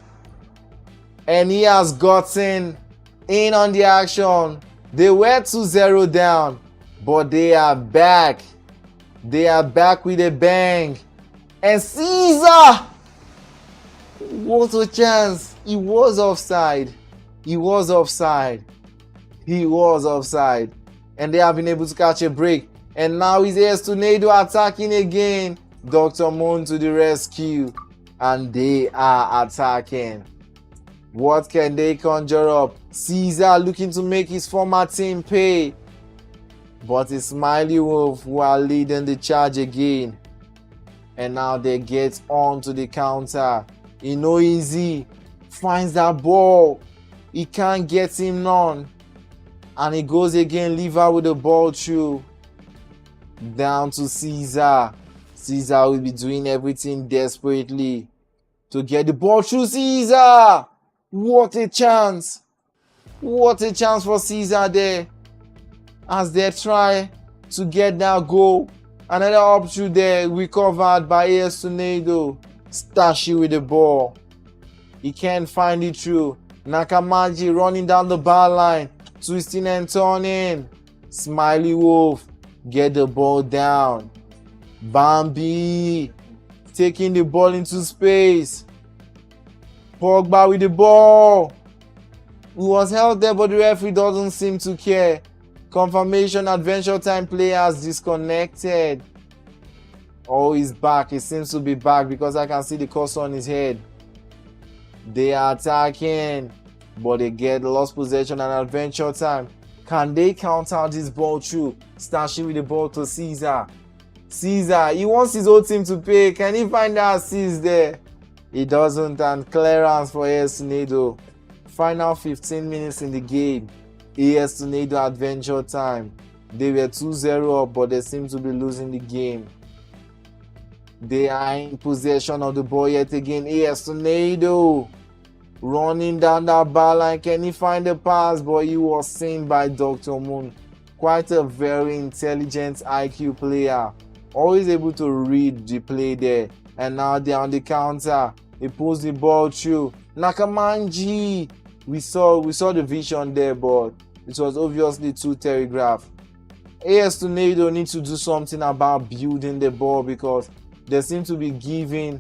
And he has gotten in on the action. They were 2-0 down, but they are back. They are back with a bang. And Caesar! What a chance. He was offside. He was offside. He was offside. And they have been able to catch a break. And now it's AS Tornado attacking again. Dr. Moon to the rescue. And they are attacking. What can they conjure up? Caesar looking to make his former team pay. But it's Smiley Wolf who are leading the charge again. And now they get on to the counter. Easy finds that ball. He can't get him none. And he goes again. Lever with the ball through. Down to Caesar. Caesar will be doing everything desperately to get the ball through. Caesar! What a chance. What a chance for Caesar there. As they try to get that goal. Another up through there recovered by AS Tornado. Stashy with the ball. He can't find it through. Nakamaji running down the bar line. Twisting and turning. Smiley Wolf. Get the ball down. Bambi. Taking the ball into space. Pogba with the ball. He was held there, but the referee doesn't seem to care. Confirmation, Adventure Time players disconnected. Oh, he's back. He seems to be back because I can see the cursor on his head. They are attacking, but they get lost possession and Adventure Time. Can they counter this ball through? Stashing with the ball to Caesar. Caesar, he wants his whole team to pay. Can he find that assist there? He doesn't, and clearance for AS Tornado. Final 15 minutes in the game. AS Tornado Adventure Time. They were 2-0 up, but they seem to be losing the game. They are in possession of the ball yet again. AS Tornado running down that bar line. Can he find the pass? But he was seen by Dr. Moon. Quite a very intelligent IQ player. Always able to read the play there. And now they're on the counter. He pulls the ball through. Nakamanji. We saw the vision there, but it was obviously too telegraphed. AS Tornado needs to do something about building the ball because They seem to be giving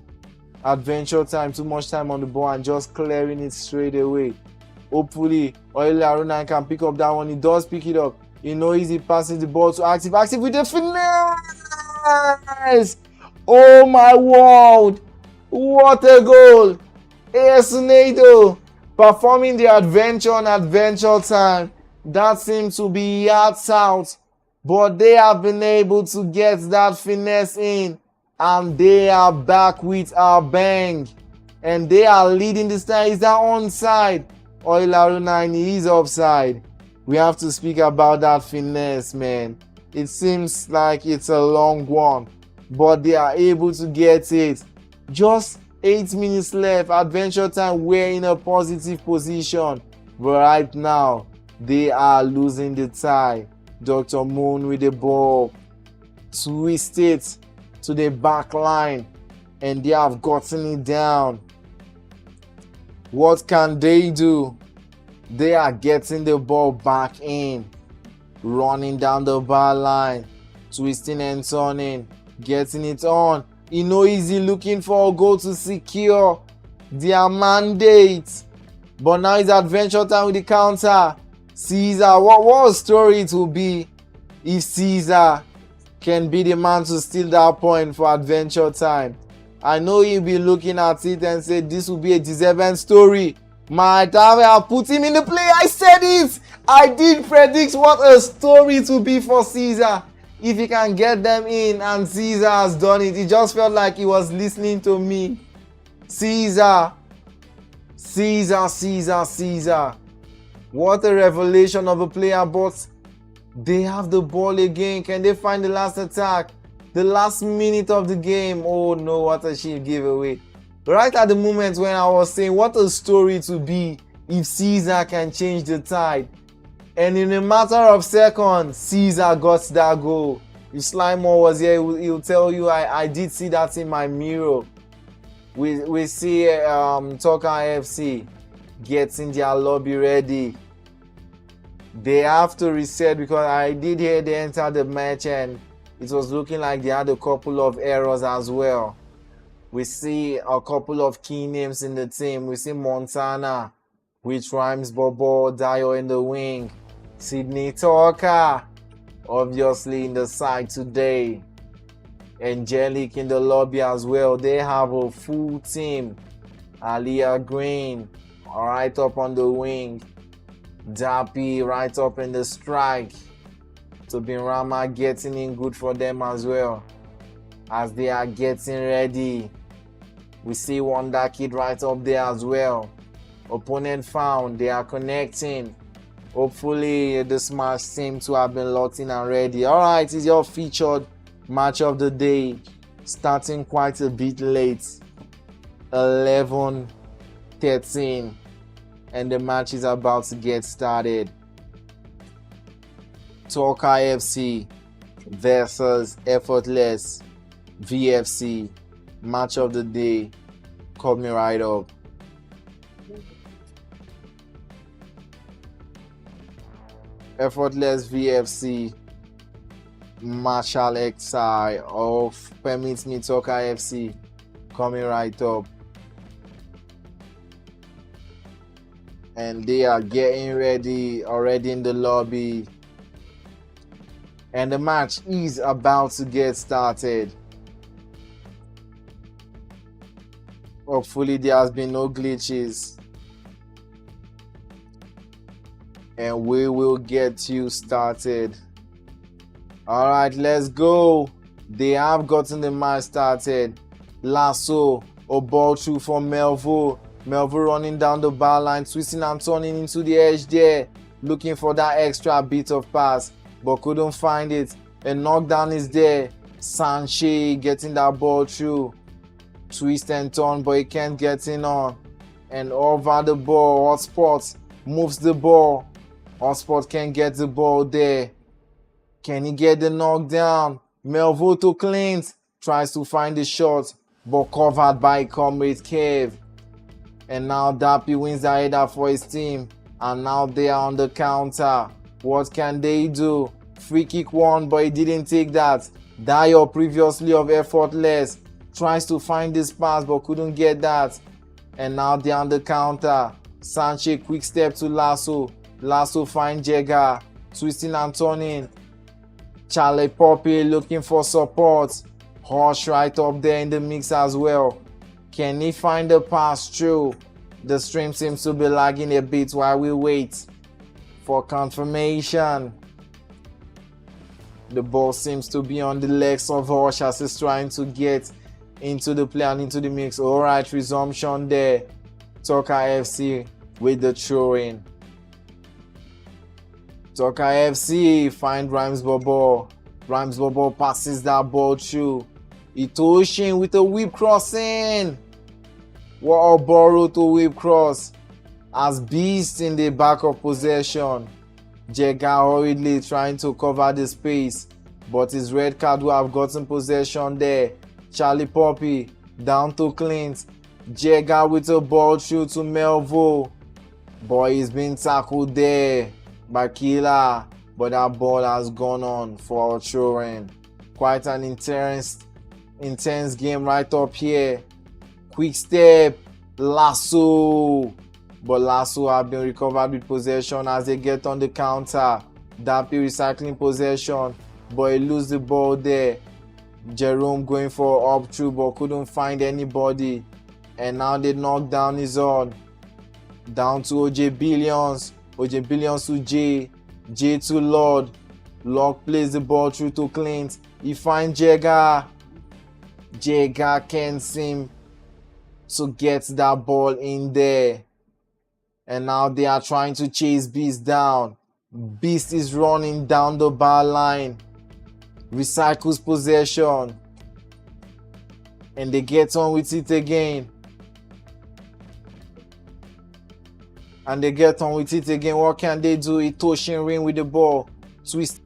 Adventure Time too much time on the ball and just clearing it straight away. Hopefully, Oile Aruna can pick up that one. He does pick it up. You know, easy passing the ball to Active. Active with the finesse! Oh my word! What a goal! Ecsn performing the adventure on Adventure Time. That seems to be yards out, but they have been able to get that finesse in, and they are back with a bang, and they are leading this time. Is that onside? Oil Aruna is offside. We have to speak about that finesse, man. It seems like it's a long one, but they are able to get it. Just 8 minutes left. Adventure Time, we're in a positive position, but right now they are losing the tie. Dr. Moon with the ball, twist it to the back line, and they have gotten it down. What can they do? They are getting the ball back in, running down the bar line, twisting and turning, getting it on. Easy looking for a goal to secure their mandate, but now it's Adventure Time with the counter. Caesar, what a story it will be if Caesar can be the man to steal that point for Adventure Time. I know he'll be looking at it and say this will be a deserving story. My time, I put him in the play. I said it. I did predict what a story it will be for Caesar if he can get them in, and Caesar has done it. It just felt like he was listening to me. Caesar. What a revelation of a player, but they have the ball again. Can they find the last attack? The last minute of the game. Oh no, what a shit giveaway. Right at the moment when I was saying what a story to be if Caesar can change the tide. And in a matter of seconds, Caesar got that goal. If Slimore was here, he'll tell you I did see that in my mirror. We see Talker FC getting their lobby ready. They have to reset because I did hear they entered the match and it was looking like they had a couple of errors as well. We see a couple of key names in the team. We see Montana, which rhymes Bobo, Dio in the wing. Sydney Talker, obviously in the side today. Angelic in the lobby as well. They have a full team. Aliyah Green, right up on the wing. Dappy right up in the strike. Tobin Rama getting in good for them as well as they are getting ready. We see Wonder Kid right up there as well. Opponent found. They are connecting. Hopefully this match seems to have been locked in and ready. Alright, it's your featured match of the day. Starting quite a bit late. 11:13. And the match is about to get started. Talker FC versus Effortless VFC. Match of the day. Coming right up. Effortless VFC. Marshall XI of Permits Me Talker FC. Coming right up. And they are getting ready already in the lobby. And the match is about to get started. Hopefully there has been no glitches. And we will get you started. Alright, let's go. They have gotten the match started. Lasso, a ball through for Melville. Melville running down the bar line, twisting and turning into the edge there. Looking for that extra bit of pass, but couldn't find it. A knockdown is there. Sanche getting that ball through. Twist and turn, but he can't get in on. And over the ball, Hotspot moves the ball. Hotspot can't get the ball there. Can he get the knockdown? Melville to Clint. Tries to find the shot, but covered by Comrade Cave. And now Dappy wins the header for his team. And now they are on the counter. What can they do? Free kick won, but he didn't take that. Dio previously of Effortless tries to find this pass but couldn't get that. And now they're on the counter. Sanchez quick step to Lasso. Lasso find Jega, twisting and turning. Charlie Poppy looking for support. Horse right up there in the mix as well. Can he find the pass through? The stream seems to be lagging a bit while we wait for confirmation. The ball seems to be on the legs of Horsh as he's trying to get into the play and into the mix. Alright, resumption there. Tucker FC with the throw-in. Tucker FC find Rhymes Bobo. Rhymes Bobo passes that ball through. Itoshin with a whip crossing. What a borrow to whip cross. As Beast in the back of possession. Jega hurriedly trying to cover the space, but his red card will have gotten possession there. Charlie Poppy down to Clint. Jega with a ball through to Melvo. Boy, he's been tackled there by Killer, but that ball has gone on for our children. Quite an intense game right up here. Quick step, Lasso. But Lasso have been recovered with possession as they get on the counter. Dappy recycling possession, but he lose the ball there. Jerome going for up through but couldn't find anybody. And now they knock down his on. Down to OJ Billions. OJ Billions to J. J to Lord. Lord plays the ball through to Clint. He finds Jega. Jega can't seem to get that ball in there. And now they are trying to chase Beast down. Beast is running down the bar line. Recycles possession. And they get on with it again. What can they do? Itoshin ring with the ball. Twist.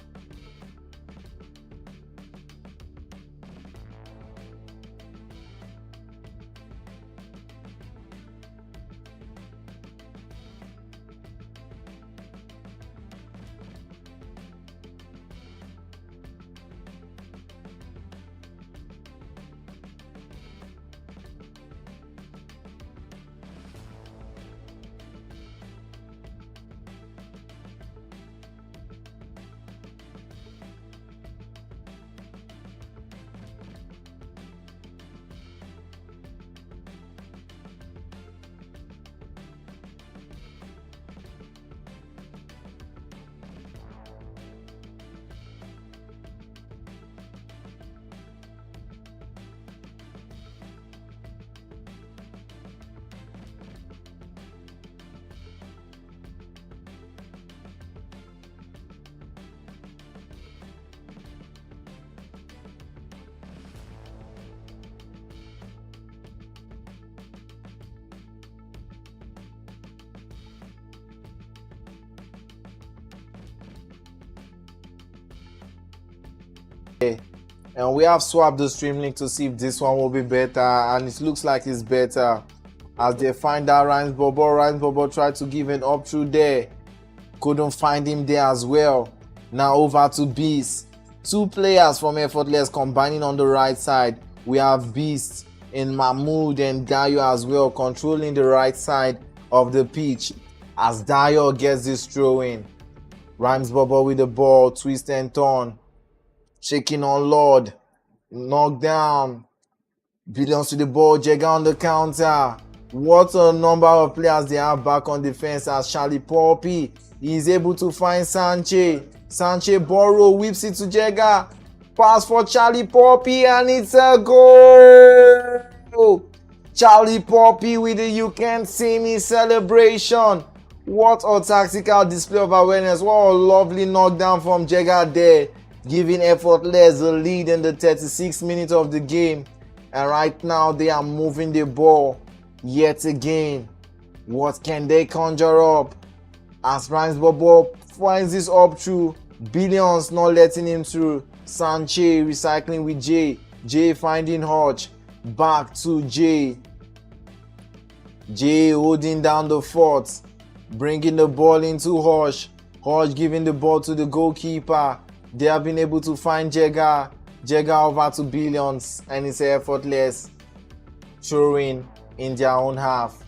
And we have swapped the stream link to see if this one will be better, and it looks like it's better as they find that Rhymes Bobo. Rhymes Bobo tried to give an up through there, couldn't find him there as well. Now over to Beast. Two players from Effortless combining on the right side. We have Beast in Mahmoud and Dayo as well, controlling the right side of the pitch as Dayo gets this throw in. Rhymes Bobo with the ball, twist and turn. Shaking on Lord. Knock down. Billions to the ball. Jega on the counter. What a number of players they have back on defense as Charlie Poppy. He is able to find Sanchez. Sanchez borrow, whips it to Jega. Pass for Charlie Poppy and it's a goal. Charlie Poppy with the "you can't see me" celebration. What a tactical display of awareness. What a lovely knockdown from Jega there, giving Effortless the lead in the 36th minute of the game. And right now they are moving the ball yet again. What can they conjure up? As Rhymes Bobo finds this up through. Billions not letting him through. Sanchez recycling with J. J finding Hodge. Back to J. J holding down the fort. Bringing the ball into Hodge. Hodge giving the ball to the goalkeeper. They have been able to find Jega. Jega over to Billions, and it's effortless throwing in their own half.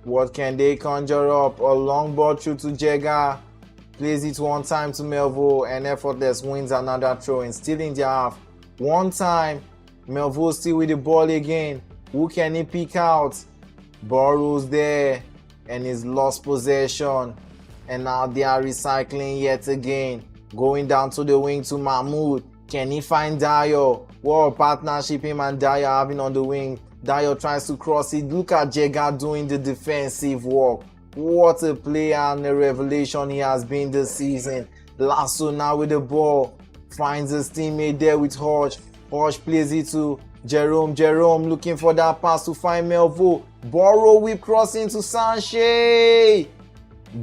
What can they conjure up? A long ball through to Jega, plays it one time to Melville, and effortless wins another throw in, still in their half. One time, Melville still with the ball again. Who can he pick out? Burrows there, and he's lost possession. And now they are recycling yet again. Going down to the wing to Mahmoud. Can he find Dio? What a partnership him and Dio having on the wing. Dio tries to cross it. Look at Jega doing the defensive work. What a player and a revelation he has been this season. Lasso now with the ball. Finds his teammate there with Hodge. Hodge plays it to Jerome. Jerome looking for that pass to find Melville. Burrow whip crossing to Sanche.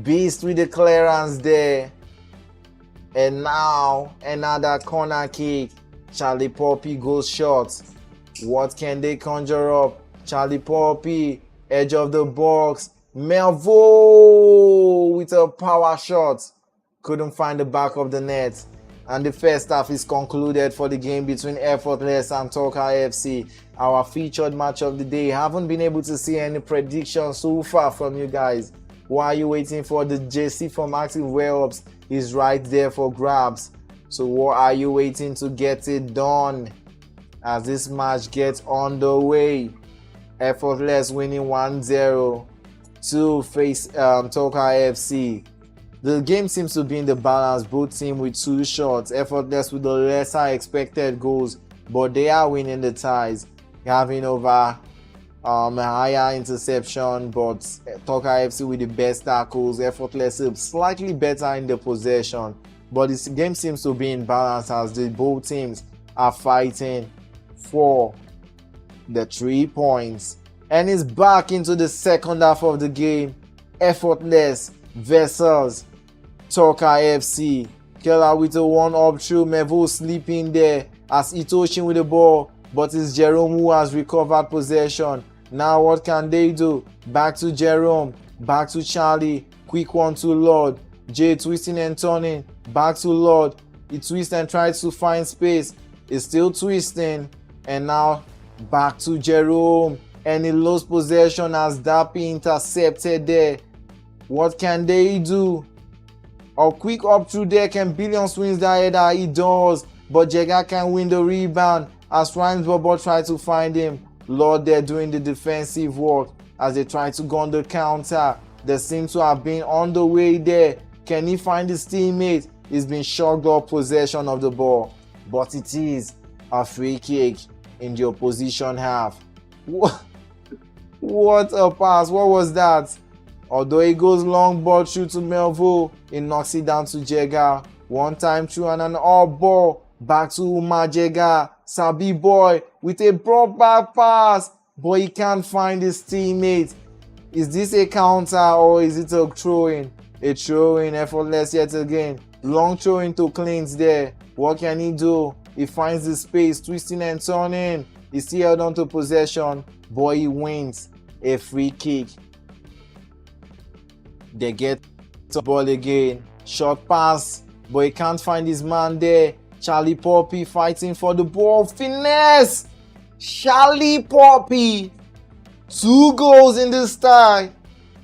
Beast with the clearance there. And now another corner kick. Charlie Poppy goes short. What can they conjure up? Charlie Poppy, edge of the box. Melville with a power shot. Couldn't find the back of the net. And the first half is concluded for the game between Effortless and Talker FC. Our featured match of the day. Haven't been able to see any predictions so far from you guys. Why are you waiting for? The JC from Active Wear-Ups is right there for grabs. So what are you waiting to get it done as this match gets underway? Effortless winning 1-0 to face Talker FC. The game seems to be in the balance, both teams with 2 shots. Effortless with the lesser expected goals, but they are winning the ties, having over a higher interception, but Talker FC with the best tackles. Effortless slightly better in the possession, but this game seems to be in balance as both teams are fighting for the 3 points. And it's back into the second half of the game. Effortless versus Talker FC. Keller with a 1-up through. Melville sleeping there as Itoshin with the ball, but it's Jerome who has recovered possession. Now what can they do? Back to Jerome, back to Charlie, quick one to Lord. Jay twisting and turning, back to Lord. He twists and tries to find space. He's still twisting, and now back to Jerome, and he lost possession as Dappy intercepted there. What can they do? A quick up through there, can Billions wins the header? He does, but Jega can win the rebound as Rhymes Bobo try to find him. Lord, they're doing the defensive work as they try to go on the counter. They seem to have been on the way there. Can he find his teammate? He's been shocked off possession of the ball, but it is a free kick in the opposition half. What a pass! What was that? Although he goes long ball through to Melville, he knocks it down to Jega. One time through and an off ball back to Umar Jega. Sabi boy with a broad back pass, but he can't find his teammate. Is this a counter or is it a throw-in? A throw-in, effortless yet again. Long throw-in to Clint there. What can he do? He finds the space, twisting and turning. He still held on to possession, but he wins a free kick. They get the ball again. Short pass, but he can't find his man there. Charlie Poppy fighting for the ball. Finesse! Charlie Poppy! 2 goals in this tie.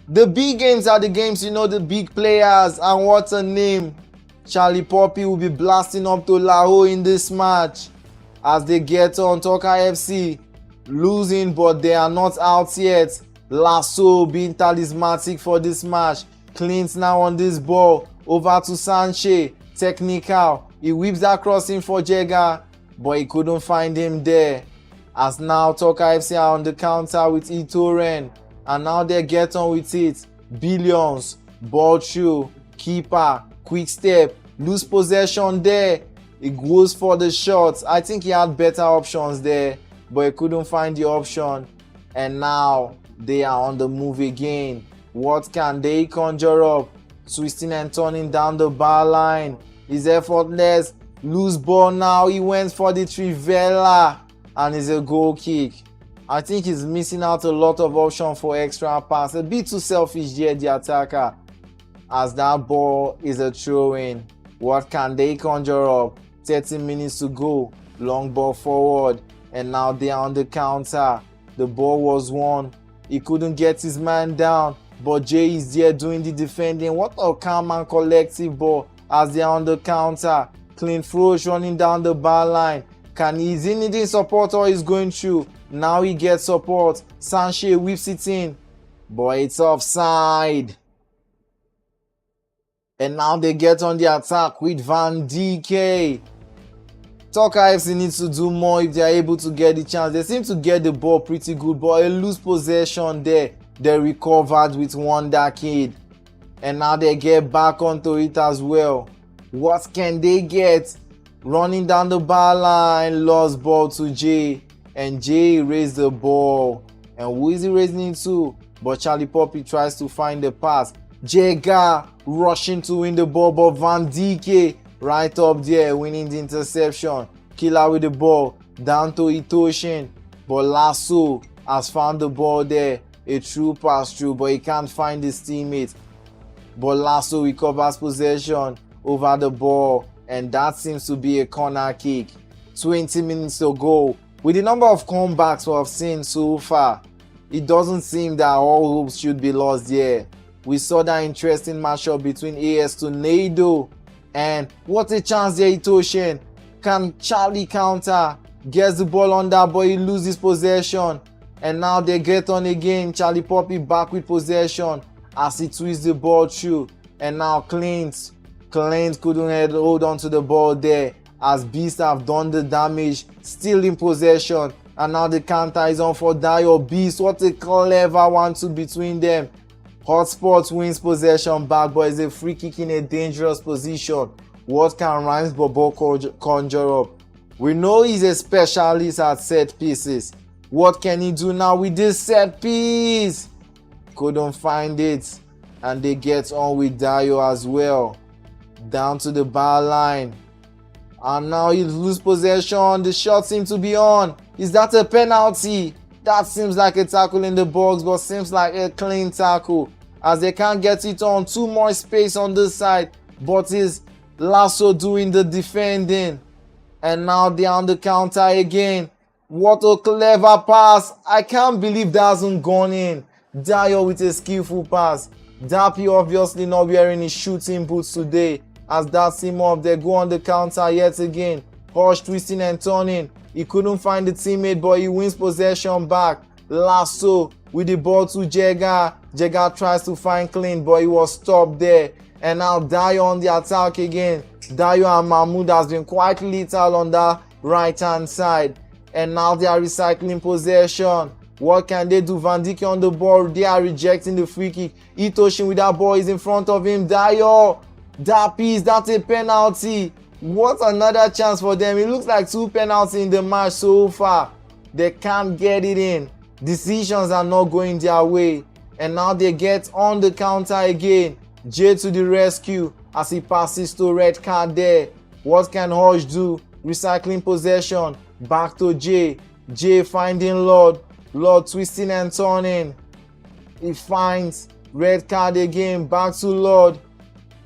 The big games are the games, you know, the big players. And what a name. Charlie Poppy will be blasting up to Laho in this match as they get on. Talker FC losing, but they are not out yet. Lasso being talismanic for this match. Clint now on this ball. Over to Sanche. Technical. He whips that crossing for Jega, but he couldn't find him there. As now Talker FC are on the counter with Itoren. And now they get on with it. Billions. Ball through. Keeper. Quick step. Lose possession there. He goes for the shots. I think he had better options there, but he couldn't find the option. And now they are on the move again. What can they conjure up? Twisting and turning down the bar line. He's effortless. Loose ball now. He went for the Trivela. And it's a goal kick. I think he's missing out a lot of options for extra pass. A bit too selfish there, the attacker. As that ball is a throw-in. What can they conjure up? 30 minutes to go. long ball forward, and now they are on the counter. The ball was won. He couldn't get his man down, but Jay is there doing the defending. What a calm and collective ball as they are on the counter. Clean Frosh running down the bar line. Is he needing support or is going through? Now he gets support. Sanche whips it in, but it's offside. And now they get on the attack with Van Dijk. Talk FC needs to do more if they are able to get the chance. They seem to get the ball pretty good, but a loose possession there. They recovered with Wonder Kid. And now they get back onto it as well. What can they get? Running down the bar line, lost ball to Jay. And Jay raised the ball. And who is he raising it to? But Charlie Poppy tries to find the pass. Jega rushing to win the ball, but Van Dijk right up there winning the interception. Killer with the ball down to Itoshin, but Lasso has found the ball there. A true pass through, but he can't find his teammate. But Lasso recovers possession over the ball, and that seems to be a corner kick. 20 minutes to go. With the number of comebacks we have seen so far, it doesn't seem that all hopes should be lost here. We saw that interesting matchup between AS Tornado, and what a chance there, Itoshin. Can Charlie counter? Gets the ball on that, but he loses possession. And now they get on again. Charlie Poppy back with possession as he twists the ball through. And now Clint couldn't hold on to the ball there as Beast have done the damage, still in possession. And now the counter is on for Dio. Beast, what a clever 1-2 between them. Hotspot wins possession back, but it's a free kick in a dangerous position. What can Rhymes Bobo conjure up? We know he's a specialist at set pieces. What can he do now with this set piece? Couldn't find it. And they get on with Dio as well. Down to the bar line. And now he loses possession. The shot seems to be on. Is that a penalty? That seems like a tackle in the box, but seems like a clean tackle as they can't get it on. Too much space on this side, but is Lasso doing the defending. And now they're on the counter again. What a clever pass. I can't believe that hasn't gone in. Dio with a skillful pass. Dappy obviously not wearing his shooting boots today as that team up. They go on the counter yet again. Hush twisting and turning. He couldn't find the teammate, but he wins possession back. Lasso with the ball to Jega. Jega tries to find Clean, but he was stopped there. And now Dio on the attack again. Dio and Mahmoud has been quite lethal on that right hand side. And now they are recycling possession. What can they do? Van Dijk on the ball. They are rejecting the free kick. Itoshin with that ball is in front of him. Dio. That piece, that's a penalty. What another chance for them. It looks like 2 penalties in the match so far. They can't get it in. Decisions are not going their way. And now they get on the counter again. Jay to the rescue as he passes to red card there. What can Hodge do? Recycling possession. Back to Jay. Jay finding Lord. Lord twisting and turning. He finds red card again. Back to Lord.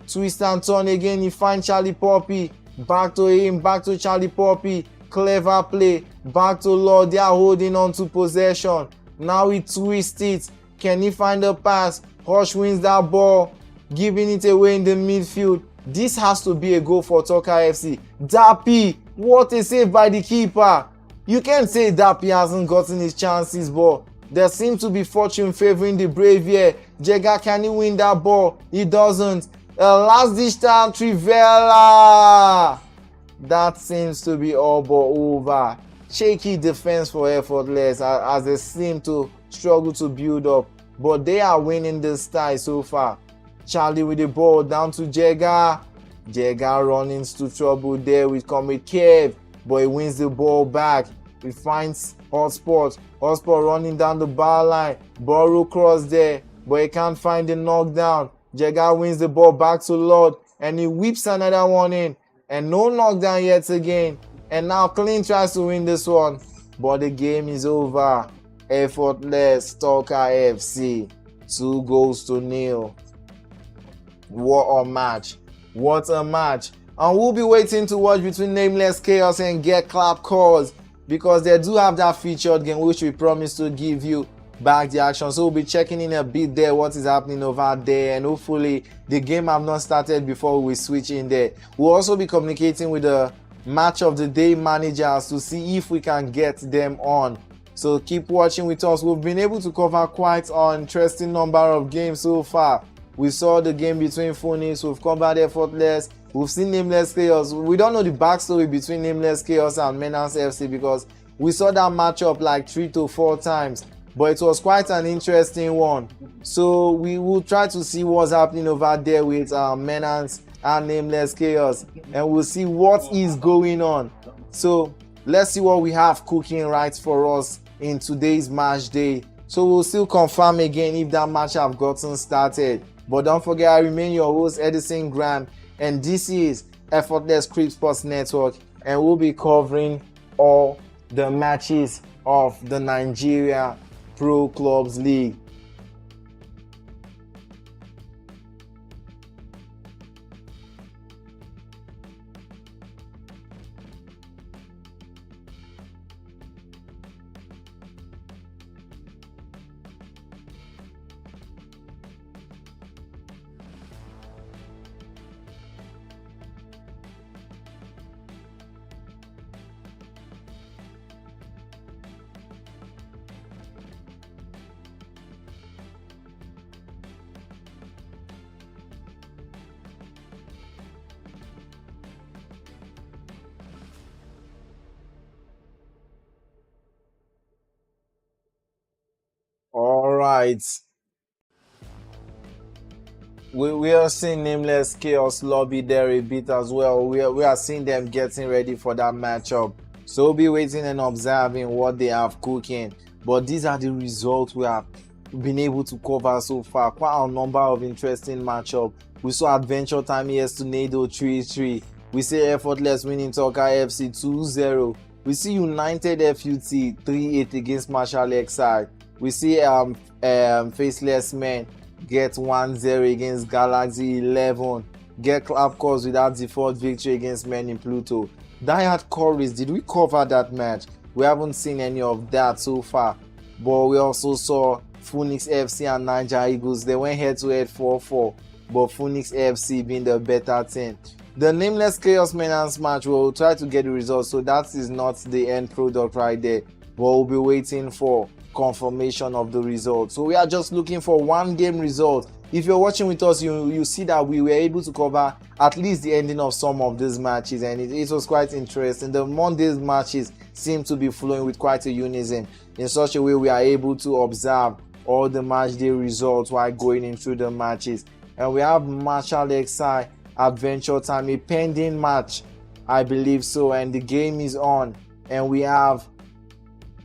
Twist and turn again. He finds Charlie Poppy. Back to him. Back to Charlie Poppy. Clever play. Back to Lord. They are holding on to possession. Now he twists it. Can he find a pass? Hush wins that ball. Giving it away in the midfield. This has to be a goal for Tucker FC. Dappy. What a save by the keeper. You can't say Dappy hasn't gotten his chances, but there seems to be fortune favoring the Brave here. Jega, can he win that ball? He doesn't. Last ditch time, Trivela. That seems to be all but over. Shaky defense for Effortless as they seem to struggle to build up. But they are winning this tie so far. Charlie with the ball down to Jega. Jega running into trouble there with Comrade Kev. But he wins the ball back. He finds Hotspot. Hotspot running down the bar line. Burrow cross there. But he can't find the knockdown. Jega wins the ball back to Lord. And he whips another one in. And no knockdown yet again. And now Clean tries to win this one. But the game is over. Effortless Tucker FC. 2-0. What a match. What a match. And we'll be waiting to watch between Nameless, Chaos, and Get Clap Calls, because they do have that featured game which we promised to give you back the action. So we'll be checking in a bit there what is happening over there, and hopefully the game have not started before we switch in there. We'll also be communicating with the match of the day managers to see if we can get them on. So keep watching with us. We've been able to cover quite an interesting number of games so far. We saw the game between Phoenix, we've covered Effortless, we've seen Nameless Chaos. We don't know the backstory between Nameless Chaos and MENACE FC because we saw that matchup like 3 to 4 times, but it was quite an interesting one. So we will try to see what's happening over there with MENACE and Nameless Chaos, and we'll see what is going on. So let's see what we have cooking right for us in today's match day. So we'll still confirm again if that match have gotten started. But don't forget, I remain your host Edison Graham, and this is Effortless Sports Network, and we'll be covering all the matches of the Nigeria Pro Clubs League. All right. We are seeing Nameless Chaos lobby there a bit as well. We are seeing them getting ready for that matchup. So we'll be waiting and observing what they have cooking. But these are the results we have been able to cover so far. Quite a number of interesting matchups. We saw Adventure Time ES Tornado 3-3. We see Effortless winning Talker FC 2-0. We see United FUT 3-8 against Marshall XI. We see Faceless Men get 1-0 against Galaxy 11. Get Clap Calls with that default victory against Men in Pluto. DIEHARD CURRYZ, did we cover that match? We haven't seen any of that so far. But we also saw Phoenix FC and Niger Eagles. They went head to head 4-4. But Phoenix FC being the better team. The Nameless Chaos MENACE match, we'll try to get the results. So that is not the end product right there. But we'll be waiting for confirmation of the result. So we are just looking for one game result. If you're watching with us, you see that we were able to cover at least the ending of some of these matches, and it was quite interesting. The Monday's matches seem to be flowing with quite a unison. In such a way, we are able to observe all the match day results while going into the matches. And we have Marshall XI Adventure Time, a pending match, I believe so, and the game is on. And we have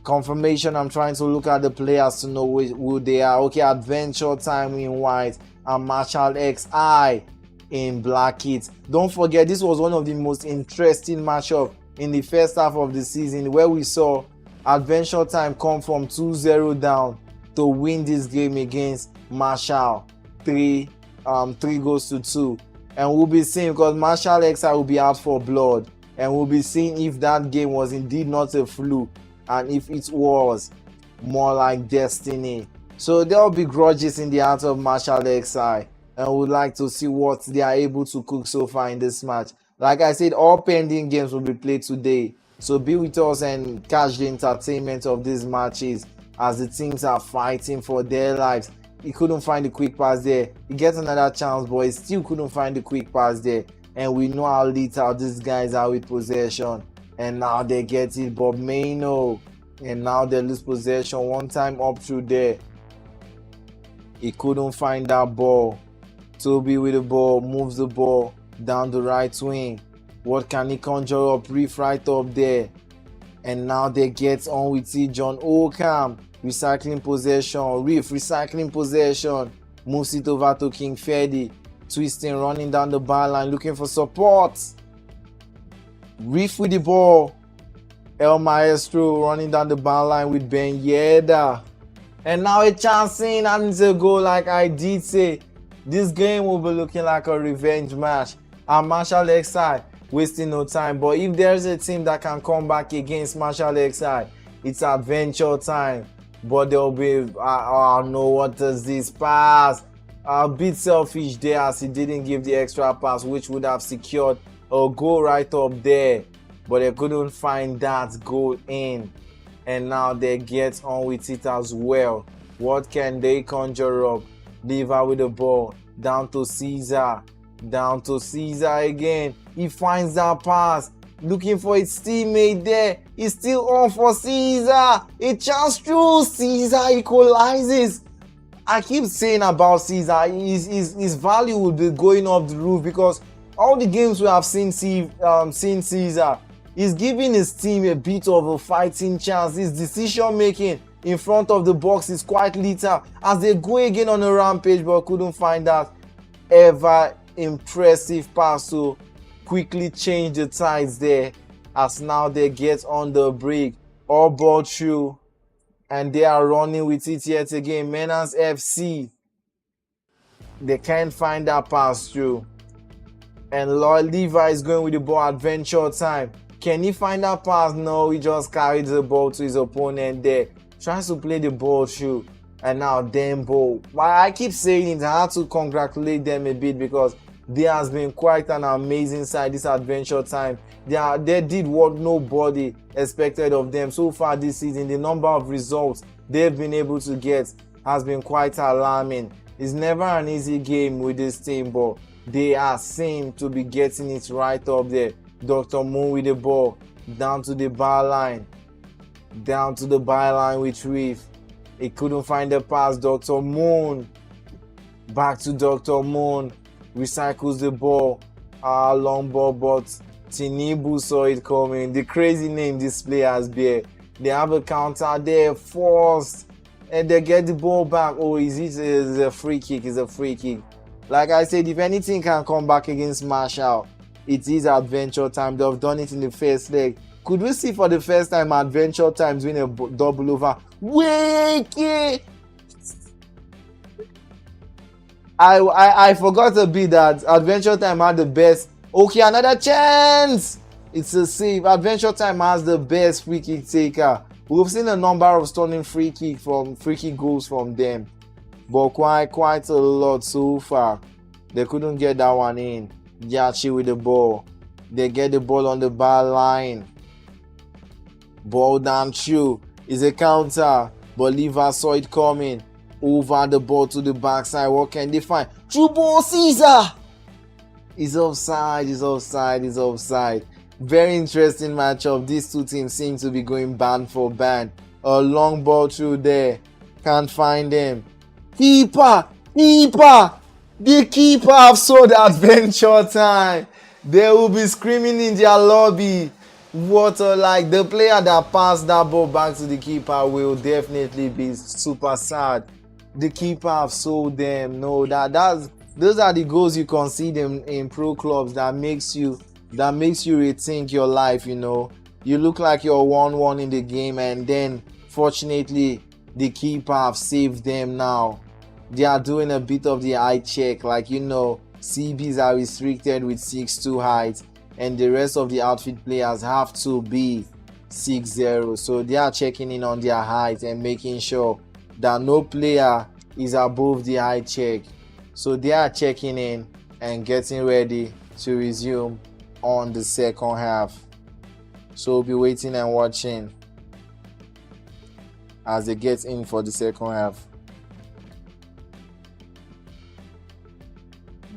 confirmation. I'm trying to look at the players to know who they are. Okay, Adventure Time in white and Marshall XI in black kit. Don't forget, this was one of the most interesting matchups in the first half of the season, where we saw Adventure Time come from 2-0 down to win this game against Marshall 3 goals to 2. And we'll be seeing, because Marshall XI will be out for blood, and we'll be seeing if that game was indeed not a fluke, and if it was more like destiny. So there will be grudges in the heart of Marshall XI, and we'd like to see what they are able to cook so far in this match. Like I said, all pending games will be played today. So be with us and catch the entertainment of these matches as the teams are fighting for their lives. He couldn't find the quick pass there. He gets another chance, but he still couldn't find the quick pass there. And we know how lethal these guys are with possession. And now they get it, Bob Maino. And now they lose possession. One time up through there. He couldn't find that ball. Toby with the ball, moves the ball down the right wing. What can he conjure up? Reef right up there. And now they get on with it. John Oakham recycling possession. Reef recycling possession. Moves it over to King Fedi. Twisting, running down the byline, looking for support. Reef with the ball. El Maestro running down the byline with Ben Yedda. And now a chance in, and it's a goal. Like I did say, this game will be looking like a revenge match. And Marshall XI wasting no time. But if there's a team that can come back against Marshall XI, it's adventure time. But there'll be, oh no, what does this pass? A bit selfish there as he didn't give the extra pass, which would have secured a goal right up there. But they couldn't find that goal in. And now they get on with it as well. What can they conjure up? Lever with the ball. Down to Caesar. Down to Caesar again. He finds that pass. Looking for his teammate there. He's still on for Caesar. A chance through. Caesar equalizes. I keep saying about Caesar, his value will be going off the roof because all the games we have seen Caesar, he's giving his team a bit of a fighting chance. His decision making in front of the box is quite lethal as they go again on a rampage, but couldn't find that ever impressive pass to quickly change the tides there, as now they get on the break. All ball through and they are running with it yet again. MENACE FC, they can't find that pass through. And Lloyd Levi is going with the ball. Adventure time. Can he find that pass? No, he just carried the ball to his opponent there. Tries to play the ball through. And now Dembo. I keep saying it, I have to congratulate them a bit because they has been quite an amazing side this adventure time. They did what nobody expected of them so far this season. The number of results they've been able to get has been quite alarming. It's never an easy game with this team, but they are seem to be getting it right up there. Dr. Moon with the ball down to the byline. Down to the byline with Reef. He couldn't find the pass. Dr. Moon. Back to Dr. Moon. Recycles the ball. Long ball, but Tinibu saw it coming. The crazy name this players bear. They have a counter there. Forced. And they get the ball back. Oh, is a free kick? It's a free kick. Like I said, if anything can come back against Marshall, it is adventure time. They've done it in the first leg. Could we see for the first time adventure times win a double over? Wake! I forgot a bit that adventure time had the best. Okay, another chance. It's a save. Adventure time has the best free kick taker. We've seen a number of stunning free kick goals from them, but quite a lot so far. They couldn't get that one in. Yachi with the ball. They get the ball on the bar line. Ball down through. Is a counter. But Lever saw it coming. Over the ball to the backside. What can they find? True ball, Caesar! He's offside. He's offside. He's offside. Very interesting matchup. These two teams seem to be going band for band. A long ball through there. Can't find him. Keeper! Keeper! The keeper have sold adventure time. They will be screaming in their lobby. What a like. The player that passed that ball back to the keeper will definitely be super sad. The keeper have sold them. No, those are the goals you concede in pro clubs that makes you rethink your life, you know. You look like you're 1-1 in the game, and then fortunately the keeper have saved them now. They are doing a bit of the eye check, like, you know, CBs are restricted with 6'2" height and the rest of the outfit players have to be 6'0", so they are checking in on their height and making sure that no player is above the eye check. So they are checking in and getting ready to resume on the second half. So we'll be waiting and watching as they get in for the second half.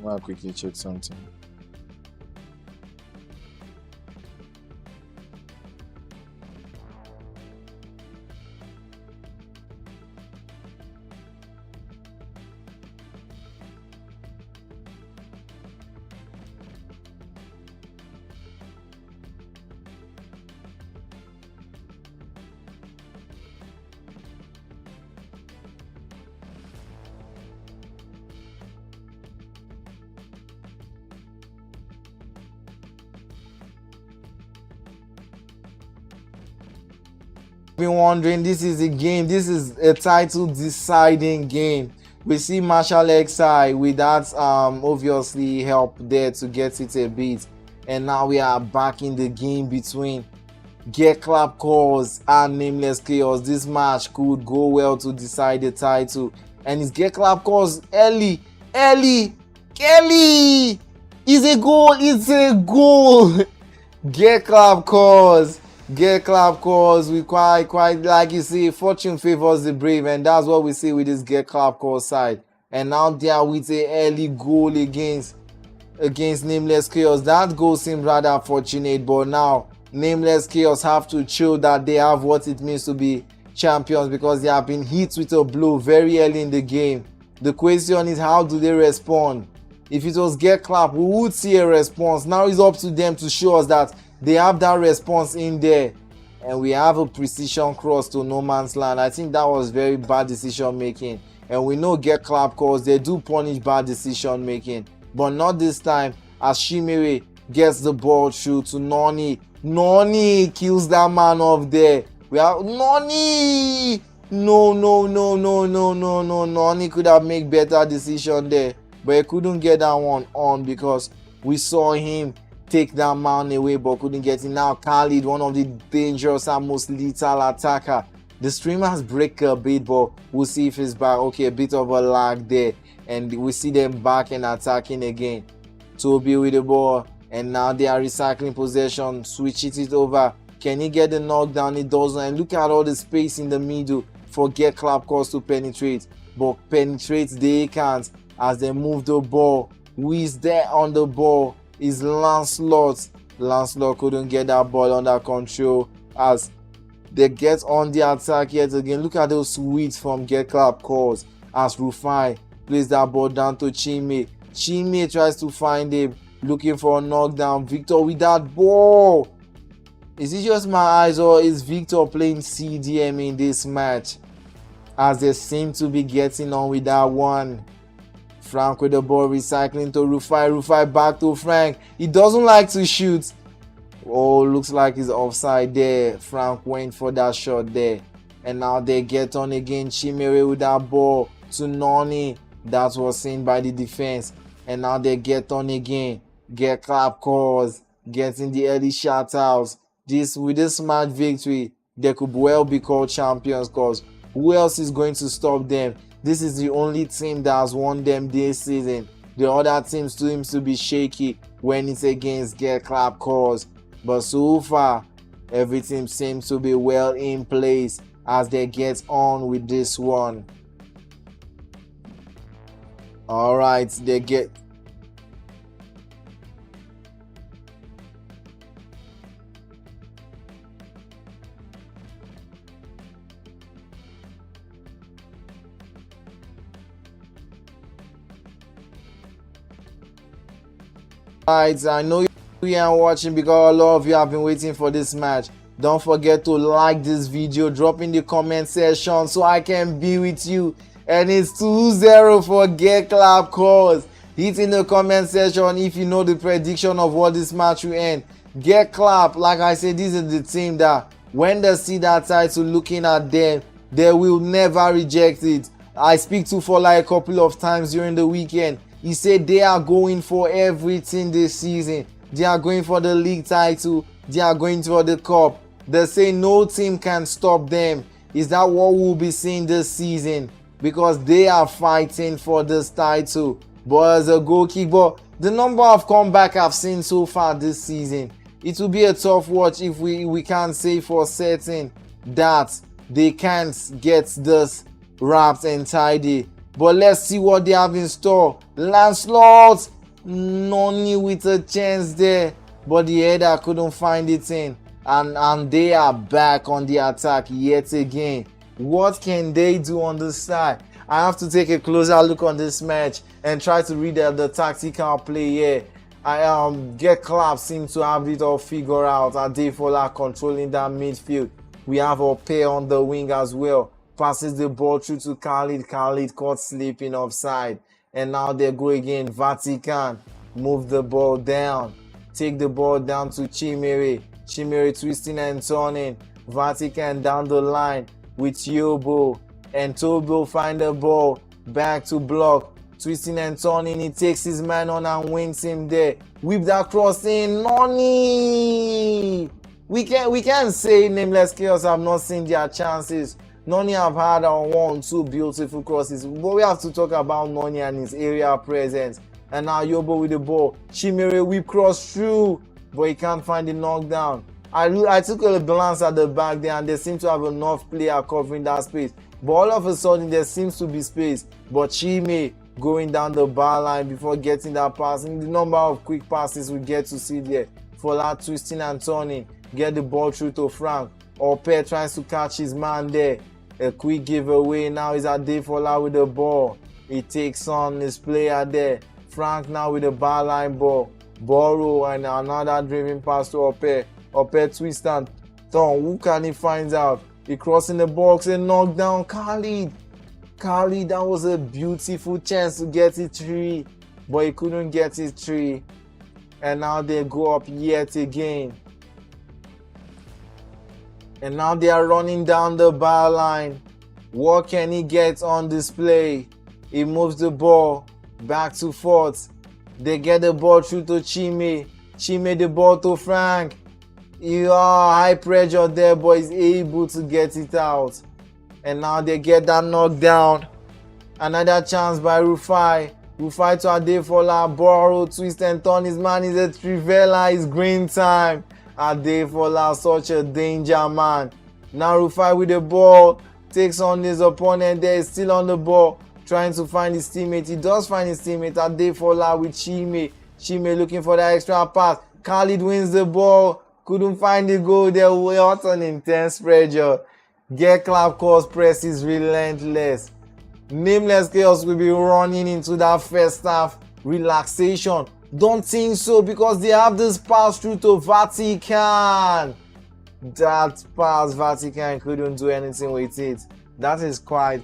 I'll quickly check something. Been wondering, this is a game, this is a title deciding game. We see Marshall Ecsn with that obviously help there to get it a bit. And now we are back in the game between Get Clap CURRYZ and Nameless Chaos. This match could go well to decide the title. And it's Get Clap CURRYZ. Kelly! It's a goal! Get Clap CURRYZ. We quite like you see, fortune favors the brave, and that's what we see with this Get Clap CURRYZ side. And now they are with a early goal against Nameless Chaos. That goal seemed rather fortunate, but now Nameless Chaos have to show that they have what it means to be champions, because they have been hit with a blow very early in the game. The question is, how do they respond? If it was Get Clap, we would see a response. Now it's up to them to show us that they have that response in there. And we have a precision cross to no man's land. I think that was very bad decision making. And we know Get Clap CURRYZ, they do punish bad decision making. But not this time, as Chimere gets the ball through to Noni. Noni kills that man off there. We have Noni. No. Noni could have made better decision there. But he couldn't get that one on because we saw him take that man away but couldn't get it. Now Khalid, one of the dangerous and most lethal attacker. The streamers break a bit, but we'll see if he's back. Okay, a bit of a lag there. And we see them back and attacking again. Toby with the ball. And now they are recycling possession. Switches it over. Can he get the knockdown? It doesn't. And look at all the space in the middle for Get Clap CURRYZ to penetrate. But penetrates they can't as they move the ball. Who is there on the ball is Lancelot. Lancelot couldn't get that ball under control as they get on the attack yet again. Look at those sweets from Get Clap CURRYZ as Rufai plays that ball down to Chime. Chime tries to find him, looking for a knockdown. Victor with that ball. Is it just my eyes or is Victor playing CDM in this match? As they seem to be getting on with that one. Frank with the ball, recycling to Rufai. Rufai back to Frank. He doesn't like to shoot. Oh, looks like he's offside there. Frank went for that shot there. And now they get on again. Chimere with that ball to Noni. That was seen by the defense. And now they get on again. Get Clap CURRYZ. Getting the early shoutouts. With this match victory, they could well be called champions, because who else is going to stop them? This is the only team that has won them this season. The other teams seem to be shaky when it's against Get Clap CURRYZ. But so far, everything seems to be well in place as they get on with this one. Alright, they get... Alright, I know you are watching because a lot of you have been waiting for this match. Don't forget to like this video, drop in the comment section so I can be with you. And it's 2-0 for Get Clap CURRYZ. Hit in the comment section if you know the prediction of what this match will end. Get Clap, like I said, this is the team that when they see that title looking at them, they will never reject it. I speak to Fola a couple of times during the weekend. He said they are going for everything this season. They are going for the league title. They are going for the cup. They say no team can stop them. Is that what we'll be seeing this season? Because they are fighting for this title. But as a goal kick, but the number of comeback I've seen so far this season, it will be a tough watch if we can't say for certain that they can't get this wrapped and tidy. But let's see what they have in store. Lancelot, Noni with a chance there, but the header couldn't find it in. And they are back on the attack yet again. What can they do on this side? I have to take a closer look on this match and try to read the tactical play here. Get Clap seems to have it all figured out. Adefola controlling that midfield. We have a pair on the wing as well. Passes the ball through to Khalid. Khalid caught sleeping offside. And now they go again. Vatican move the ball down. Take the ball down to Chimere. Chimere twisting and turning. Vatican down the line with Yobo. And Tobo find the ball. Back to block. Twisting and turning. He takes his man on and wins him there. Whip that cross in. Noni! We can't say Nameless Chaos have not seen their chances. Noni have had 1-2 beautiful crosses. But we have to talk about Noni and his area presence. And now Yobo with the ball. Chimere whip cross through. But he can't find the knockdown. I took a glance at the back there and they seem to have enough player covering that space. But all of a sudden there seems to be space. But Chime going down the bar line before getting that pass. And the number of quick passes we get to see there. Fola twisting and turning. Get the ball through to Frank. Ope tries to catch his man there. A quick giveaway. Now is Adefola with the ball. He takes on his player there. Frank now with the bar line ball. Borrow and another driving pass to Ope. Ope twist and turn. Who can he find out? He crossing the box and knock down Khalid. Khalid, that was a beautiful chance to get it 3. But he couldn't get it 3. And now they go up yet again. And now they are running down the bar line. What can he get on display? He moves the ball back to fourth. They get the ball through to Chime. Chime the ball to Frank. High pressure there, but he's able to get it out. And now they get that knockdown. Another chance by Rufai. Rufai to Adefola. Borrow, twist and turn. His man is a Trivela. It's green time. Adefola, such a danger man. Now Rufai with the ball. Takes on his opponent there. He's still on the ball. Trying to find his teammate. He does find his teammate. Adefola with Chime. Chime looking for that extra pass. Khalid wins the ball. Couldn't find the goal there. What an intense pressure. Get clap cause press is relentless. Nameless Chaos will be running into that first half relaxation. Don't think so because they have this pass through to Vatican. That pass, Vatican couldn't do anything with it. That is quite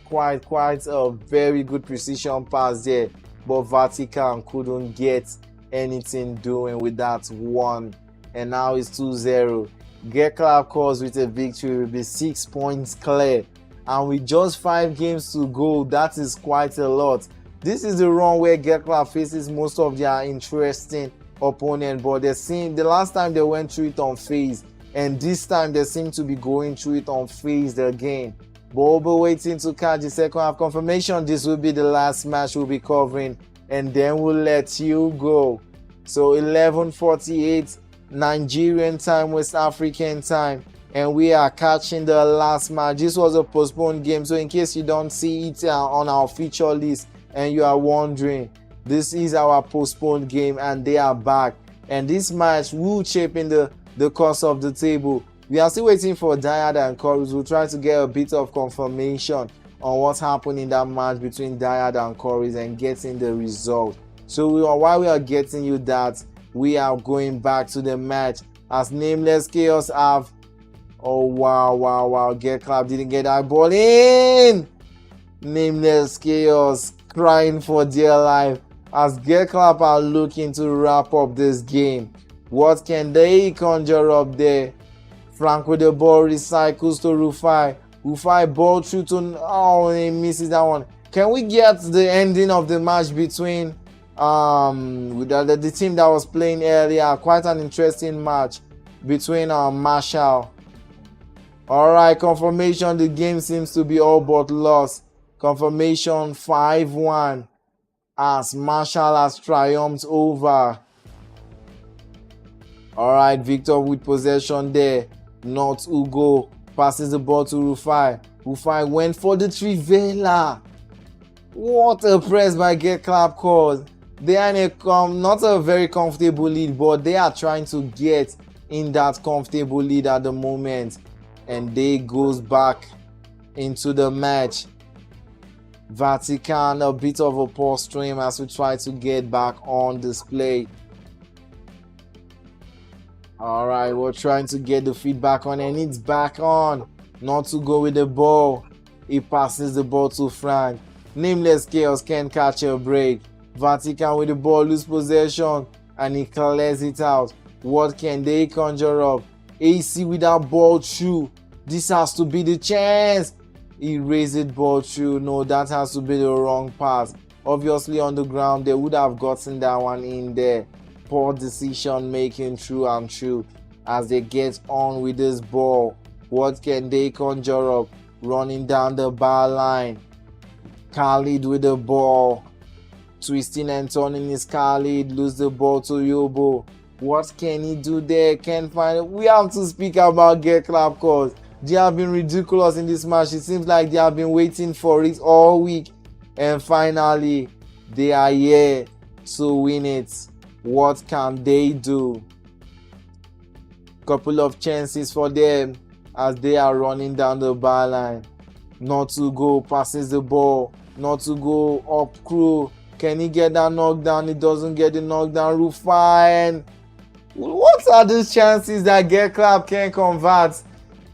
a very good precision pass there. But Vatican couldn't get anything doing with that one. And now it's 2-0. Get clap cause with a victory will be 6 points clear. And with just 5 games to go, that is quite a lot. This is the run where Get Clap faces most of their interesting opponent. But they seem the last time they went through it unfazed. And this time they seem to be going through it unfazed again. But we'll be waiting to catch the second half confirmation. This will be the last match we'll be covering. And then we'll let you go. So 11:48 Nigerian time, West African time. And we are catching the last match. This was a postponed game. So in case you don't see it on our feature list and you are wondering, this is our postponed game and they are back. And this match will shape in the course of the table. We are still waiting for DIEHARD and CURRYZ. We'll try to get a bit of confirmation on what's happened in that match between DIEHARD and CURRYZ and getting the result. So while we are getting you that, we are going back to the match as Nameless Chaos have. Oh wow. Get Clap didn't get that ball in. Nameless Chaos crying for dear life as Get Clap are looking to wrap up this game. What can they conjure up there? Frank with the ball recycles to Rufai. Rufai ball through to, he misses that one. Can we get the ending of the match between the team that was playing earlier? Quite an interesting match between Marshall. Alright, confirmation the game seems to be all but lost. Confirmation 5-1 as Marshall has triumphed over. Alright, Victor with possession there. Not Ugo. Passes the ball to Rufai. Rufai went for the Trivela. What a press by Get Clap cause. They are in not a very comfortable lead, but they are trying to get in that comfortable lead at the moment. And they goes back into the match. Vatican, a bit of a poor stream as we try to get back on display. Alright, we're trying to get the feedback on and it's back on. Not to go with the ball. He passes the ball to Frank. Nameless Chaos can't catch a break. Vatican with the ball, lose possession and he clears it out. What can they conjure up? AC with that ball through. This has to be the chance. He raised it ball through. No, that has to be the wrong pass. Obviously on the ground they would have gotten that one in there. Poor decision making through and through as they get on with this ball. What can they conjure up? Running down the bar line. Khalid with the ball. Twisting and turning is Khalid. Lose the ball to Yobo. What can he do there? Can't find it. We have to speak about get clap calls. They have been ridiculous in this match. It seems like they have been waiting for it all week. And finally, they are here to win it. What can they do? Couple of chances for them as they are running down the bar line. Not to go, passes the ball. Not to go, up crew. Can he get that knockdown? He doesn't get the knockdown. Rufine. What are these chances that get clap can convert?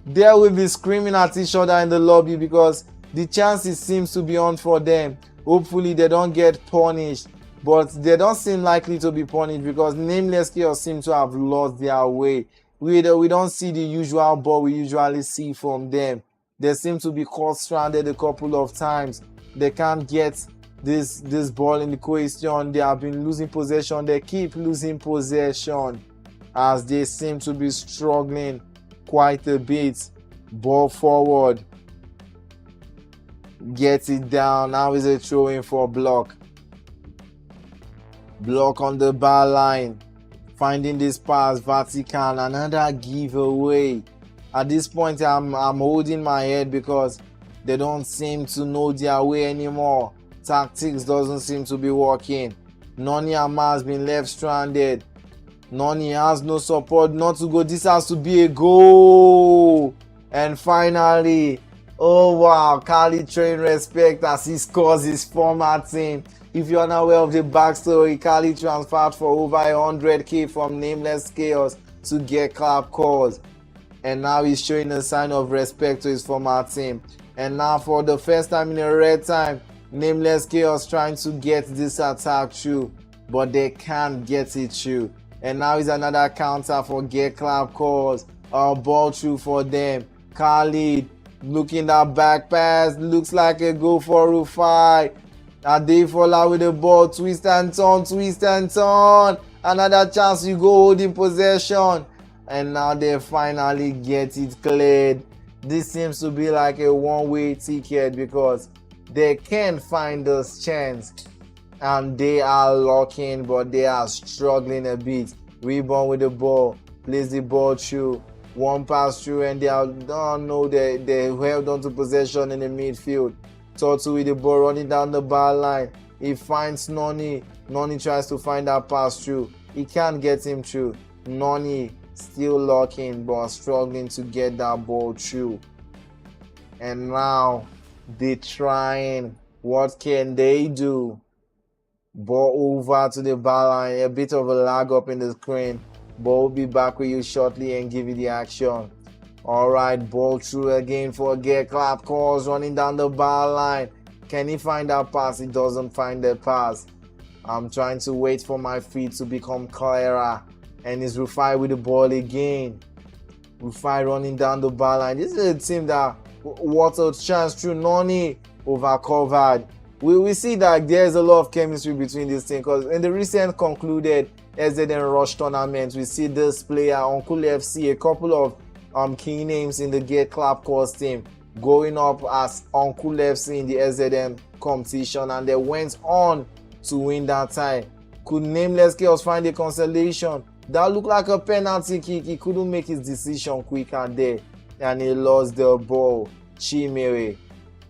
They will be screaming at each other in the lobby because the chances seems to be on for them. Hopefully they don't get punished, but they don't seem likely to be punished because Nameless Chaos seem to have lost their way. We don't see the usual ball we usually see from them. They seem to be caught stranded a couple of times. They can't get this ball in the question. They have been losing possession. They keep losing possession as they seem to be struggling quite a bit. Ball forward. Gets it down. Now is a throw in for block. Block on the bar line. Finding this pass. Vatican. Another giveaway. At this point, I'm holding my head because they don't seem to know their way anymore. Tactics doesn't seem to be working. Noni Ama has been left stranded. Noni has no support. Not to go. This has to be a goal. And finally, oh wow, Khalid showing respect as he scores his former team. If you're not aware of the backstory, Khalid transferred for over 100k from Nameless Chaos to get clap calls. And now he's showing a sign of respect to his former team. And now for the first time in a red time, Nameless Chaos trying to get this attack through, but they can't get it through. And now is another counter for get clap calls. A ball through for them. Khalid looking that back pass. Looks like a goal for Rufai. Adefola with the ball. Twist and turn. Twist and turn. Another chance you go holding possession. And now they finally get it cleared. This seems to be like a one-way ticket because they can't find this chance. And they are locking, but they are struggling a bit. Rebound with the ball. Plays the ball through. One pass through and they don't know they held on to possession in the midfield. Tortu with the ball running down the bar line. He finds Noni. Noni tries to find that pass through. He can't get him through. Noni still locking but struggling to get that ball through. And now they're trying. What can they do? Ball over to the bar line. A bit of a lag up in the screen. Ball will be back with you shortly and give you the action. Alright, ball through again for get clap calls running down the bar line. Can he find that pass? He doesn't find the pass. I'm trying to wait for my feet to become clearer. And it's Rufai with the ball again. Rufai running down the bar line. This is a team that what a chance through Noni overcovered. We see that there's a lot of chemistry between these teams because in the recent concluded SZN Rush tournament, we see this player, Uncle FC, a couple of key names in the Get Clap Calls team going up as Uncle FC in the SZN competition, and they went on to win that time. Could Nameless Chaos find a consolation? That looked like a penalty kick. He couldn't make his decision quicker there, and he lost the ball. Chimere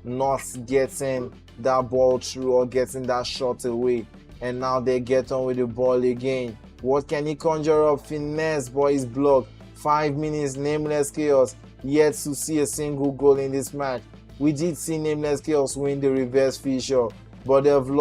not getting that ball through or getting that shot away. And now they get on with the ball again. What can he conjure up? Finesse, but he's blocked. 5 minutes, Nameless Chaos yet to see a single goal in this match. We did see Nameless Chaos win the reverse feature, but they've lost.